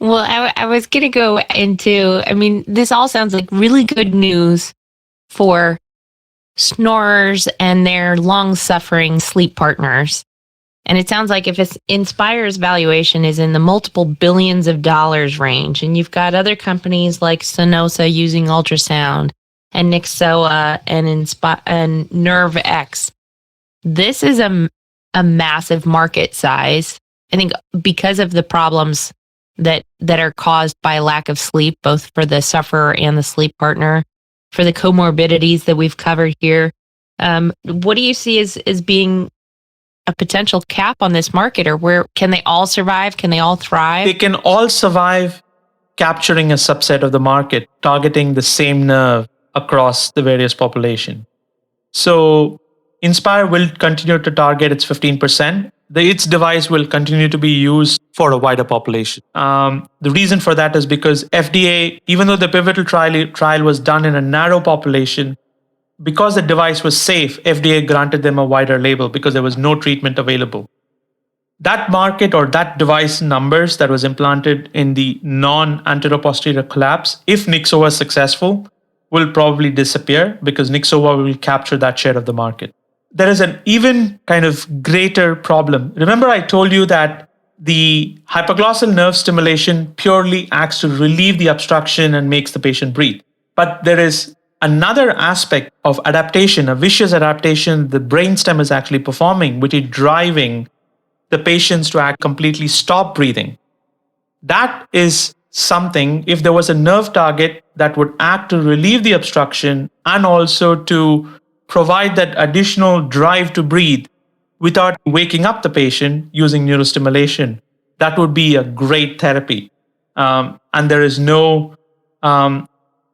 well, I was going to go into, I mean, this all sounds like really good news for snorers and their long-suffering sleep partners. And it sounds like if Inspire's valuation is in the multiple billions of dollars range, and you've got other companies like Sonosa using ultrasound, and Nyxoah and NerveX, this is a massive market size. I think because of the problems that are caused by lack of sleep, both for the sufferer and the sleep partner, for the comorbidities that we've covered here. What do you see as being a potential cap on this market, or where can they all survive? Can they all thrive? They can all survive capturing a subset of the market, targeting the same nerve across the various population. So Inspire will continue to target its 15%. Its device will continue to be used for a wider population. The reason for that is because FDA, even though the pivotal trial was done in a narrow population, because the device was safe, FDA granted them a wider label because there was no treatment available. That market or that device numbers that was implanted in the non-anteroposterior collapse, if Nyxoah is successful, will probably disappear because Nyxoah will capture that share of the market. There is an even kind of greater problem. Remember, I told you that the hypoglossal nerve stimulation purely acts to relieve the obstruction and makes the patient breathe. But there is another aspect of adaptation, a vicious adaptation the brainstem is actually performing, which is driving the patients to completely stop breathing. That is something, if there was a nerve target that would act to relieve the obstruction and also to provide that additional drive to breathe without waking up the patient using neurostimulation, that would be a great therapy. And there is no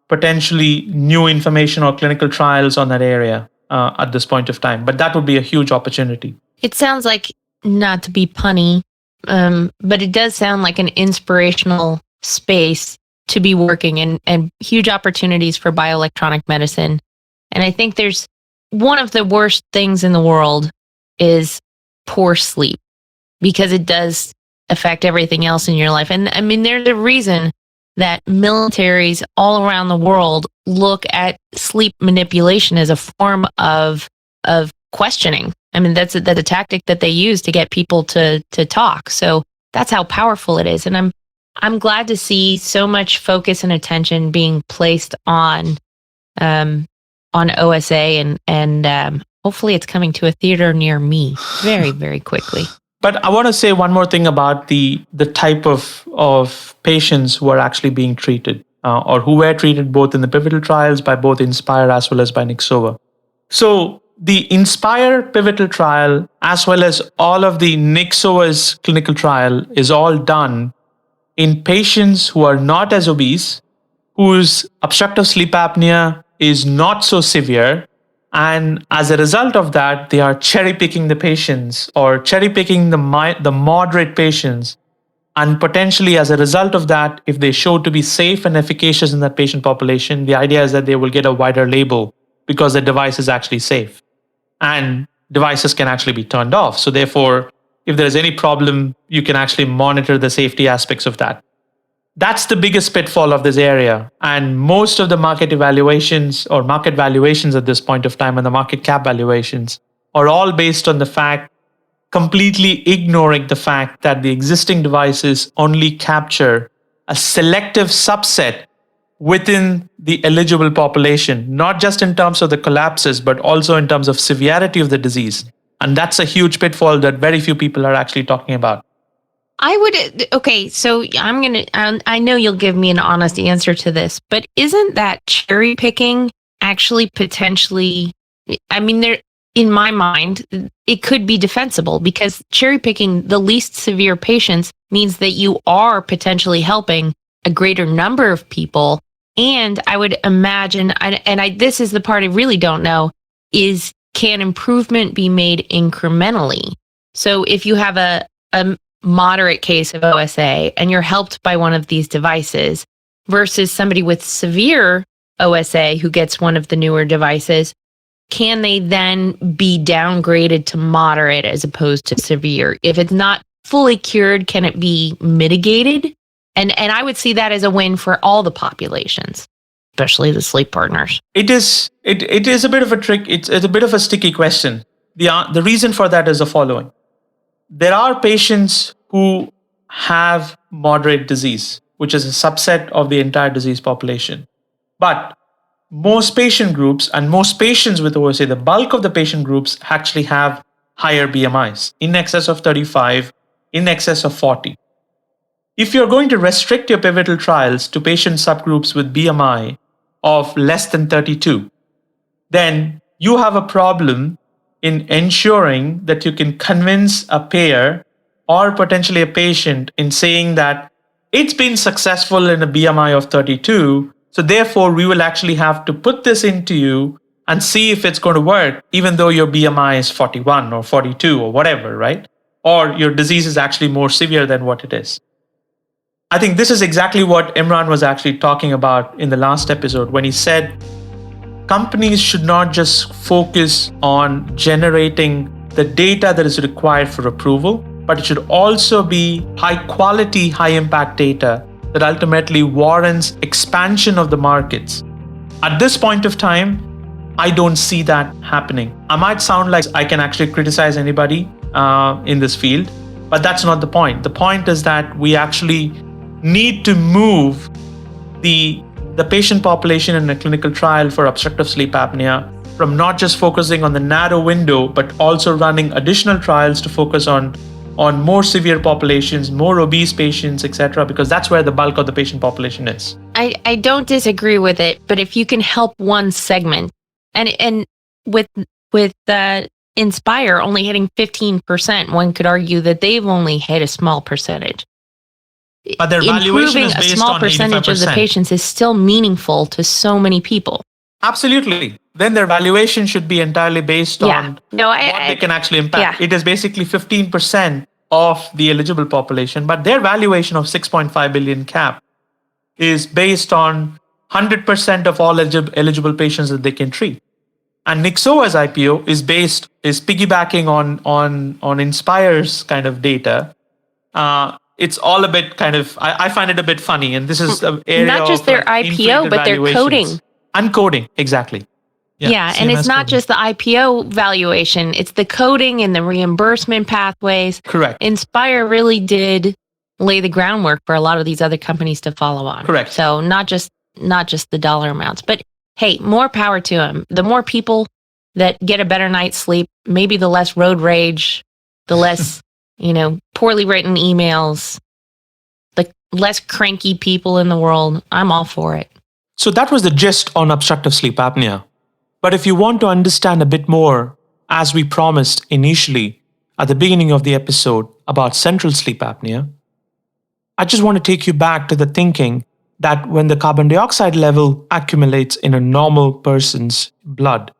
potentially new information or clinical trials on that area at this point of time. But that would be a huge opportunity. It sounds like, not to be punny, but it does sound like an inspirational space to be working in, and huge opportunities for bioelectronic medicine. And I think there's one of the worst things in the world is poor sleep, because it does affect everything else in your life. And I mean, there's a reason that militaries all around the world look at sleep manipulation as a form of questioning. I mean, that's a tactic that they use to get people to talk. So that's how powerful it is. And I'm glad to see so much focus and attention being placed on OSA, and hopefully it's coming to a theater near me very, very quickly. But I want to say one more thing about the type of patients who are actually being treated or who were treated both in the pivotal trials by both Inspire as well as by Nyxoah. So the Inspire pivotal trial, as well as all of the Nyxoah's clinical trial, is all done in patients who are not as obese, whose obstructive sleep apnea is not so severe. And as a result of that, they are cherry-picking the patients or cherry-picking the moderate patients. And potentially as a result of that, if they show to be safe and efficacious in that patient population, the idea is that they will get a wider label because the device is actually safe. And devices can actually be turned off. So therefore, if there's any problem, you can actually monitor the safety aspects of that. That's the biggest pitfall of this area. And most of the market evaluations or market valuations at this point of time and the market cap valuations are all based on the fact, completely ignoring the fact that the existing devices only capture a selective subset within the eligible population, not just in terms of the collapses, but also in terms of severity of the disease. And that's a huge pitfall that very few people are actually talking about. Okay, so I know you'll give me an honest answer to this, but isn't that cherry picking actually potentially, I mean, in my mind, it could be defensible, because cherry picking the least severe patients means that you are potentially helping a greater number of people. And I would imagine, this is the part I really don't know, is can improvement be made incrementally? So if you have a moderate case of OSA and you're helped by one of these devices versus somebody with severe OSA who gets one of the newer devices, can they then be downgraded to moderate as opposed to severe? If it's not fully cured, can it be mitigated? And I would see that as a win for all the populations, especially the sleep partners. It is a bit of a trick. It's a bit of a sticky question. The reason for that is the following. There are patients who have moderate disease, which is a subset of the entire disease population. But most patient groups and most patients with OSA, the bulk of the patient groups actually have higher BMIs, in excess of 35, in excess of 40. If you're going to restrict your pivotal trials to patient subgroups with BMI of less than 32, then you have a problem in ensuring that you can convince a payer or potentially a patient in saying that it's been successful in a BMI of 32, so therefore we will actually have to put this into you and see if it's going to work, even though your BMI is 41 or 42 or whatever, right? Or your disease is actually more severe than what it is. I think this is exactly what Imran was actually talking about in the last episode when he said companies should not just focus on generating the data that is required for approval, but it should also be high quality, high impact data that ultimately warrants expansion of the markets. At this point of time, I don't see that happening. I might sound like I can actually criticize anybody in this field, but that's not the point. The point is that we actually need to move the patient population in a clinical trial for obstructive sleep apnea from not just focusing on the narrow window, but also running additional trials to focus on more severe populations, more obese patients, etc., because that's where the bulk of the patient population is. I don't disagree with it, but if you can help one segment, and with Inspire only hitting 15%, one could argue that they've only hit a small percentage. But their valuation is based a small on percentage 85%. of the patients is still meaningful to so many people. Absolutely. Then their valuation should be entirely based on what they can actually impact. Yeah. It is basically 15% of the eligible population, but their valuation of 6.5 billion cap is based on 100% of all eligible patients that they can treat. And Nyxoah's IPO is piggybacking on Inspire's kind of data. It's all a bit kind of, I find it a bit funny. And this is an area not just of, their like, IPO, but their coding. And coding, exactly. Yeah, and it's not just the IPO valuation, it's the coding and the reimbursement pathways. Correct. Inspire really did lay the groundwork for a lot of these other companies to follow on. Correct. So not just the dollar amounts, but hey, more power to them. The more people that get a better night's sleep, maybe the less road rage, the less, poorly written emails, the less cranky people in the world. I'm all for it. So that was the gist on obstructive sleep apnea. But if you want to understand a bit more, as we promised initially at the beginning of the episode about central sleep apnea, I just want to take you back to the thinking that when the carbon dioxide level accumulates in a normal person's blood,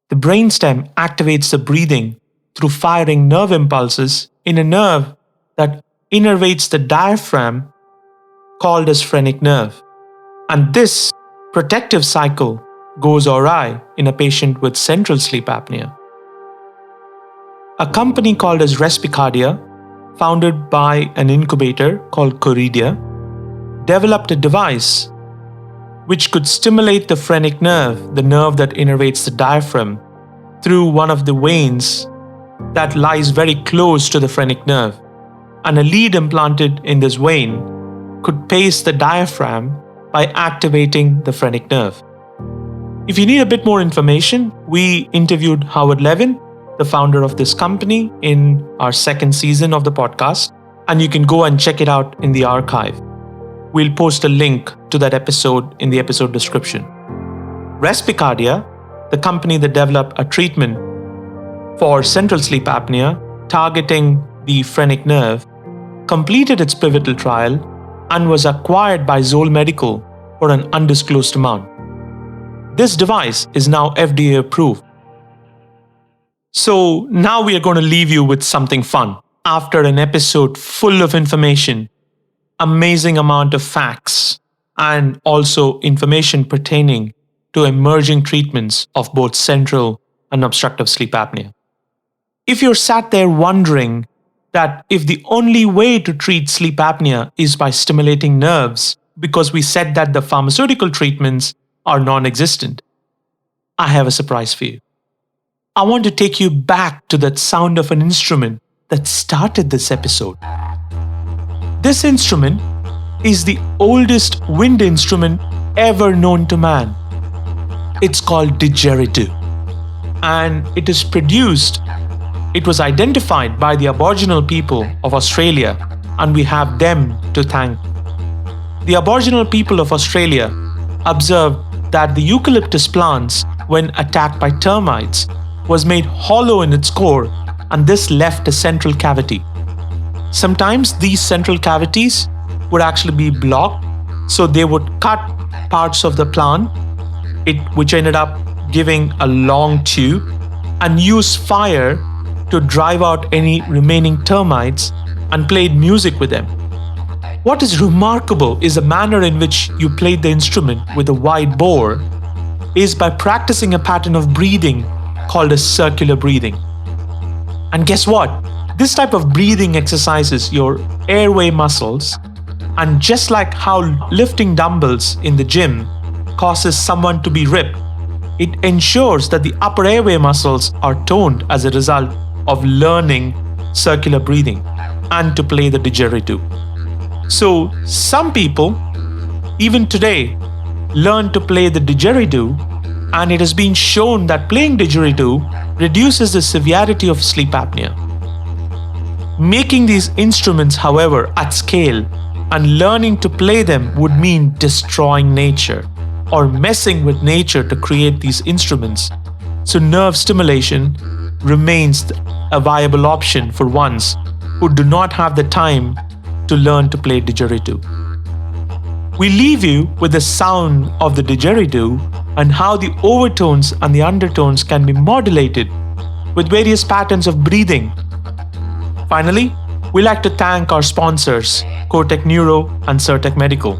the brainstem activates the breathing through firing nerve impulses in a nerve that innervates the diaphragm called as phrenic nerve. And this protective cycle goes awry in a patient with central sleep apnea. A company called as Respicardia, founded by an incubator called Coridia, developed a device which could stimulate the phrenic nerve, the nerve that innervates the diaphragm, through one of the veins that lies very close to the phrenic nerve. And a lead implanted in this vein could pace the diaphragm by activating the phrenic nerve. If you need a bit more information, we interviewed Howard Levin, the founder of this company, in our second season of the podcast, and you can go and check it out in the archive. We'll post a link to that episode in the episode description. Respicardia, the company that developed a treatment for central sleep apnea targeting the phrenic nerve, completed its pivotal trial and was acquired by Zoll Medical for an undisclosed amount. This device is now FDA approved. So now we are going to leave you with something fun. after an episode full of information, amazing amount of facts, and also information pertaining to emerging treatments of both central and obstructive sleep apnea. If you're sat there wondering that if the only way to treat sleep apnea is by stimulating nerves, because we said that the pharmaceutical treatments are non-existent, I have a surprise for you. I want to take you back to that sound of an instrument that started this episode. This instrument is the oldest wind instrument ever known to man. It's called didgeridoo, and it was identified by the Aboriginal people of Australia, and we have them to thank. The Aboriginal people of Australia observed that the eucalyptus plants, when attacked by termites, was made hollow in its core, and this left a central cavity. Sometimes these central cavities would actually be blocked, so they would cut parts of the plant, which ended up giving a long tube, and use fire to drive out any remaining termites, and played music with them. What is remarkable is the manner in which you played the instrument with a wide bore is by practicing a pattern of breathing called a circular breathing. And guess what? This type of breathing exercises your airway muscles, and just like how lifting dumbbells in the gym causes someone to be ripped, it ensures that the upper airway muscles are toned as a result of learning circular breathing and to play the didgeridoo. So some people, even today, learn to play the didgeridoo, and it has been shown that playing didgeridoo reduces the severity of sleep apnea. Making these instruments, however, at scale and learning to play them would mean destroying nature or messing with nature to create these instruments. So nerve stimulation remains a viable option for ones who do not have the time to learn to play didgeridoo. We leave you with the sound of the didgeridoo and how the overtones and the undertones can be modulated with various patterns of breathing. Finally, we like to thank our sponsors, Cortec Neuro and Certec Medical,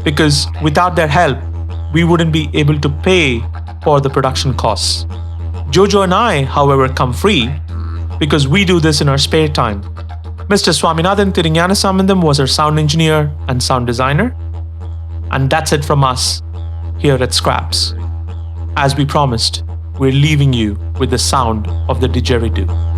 because without their help, we wouldn't be able to pay for the production costs. Jojo and I, however, come free because we do this in our spare time. Mr. Swaminathan Thirinyanasambandam was our sound engineer and sound designer. And that's it from us here at Scraps. As we promised, we're leaving you with the sound of the didgeridoo.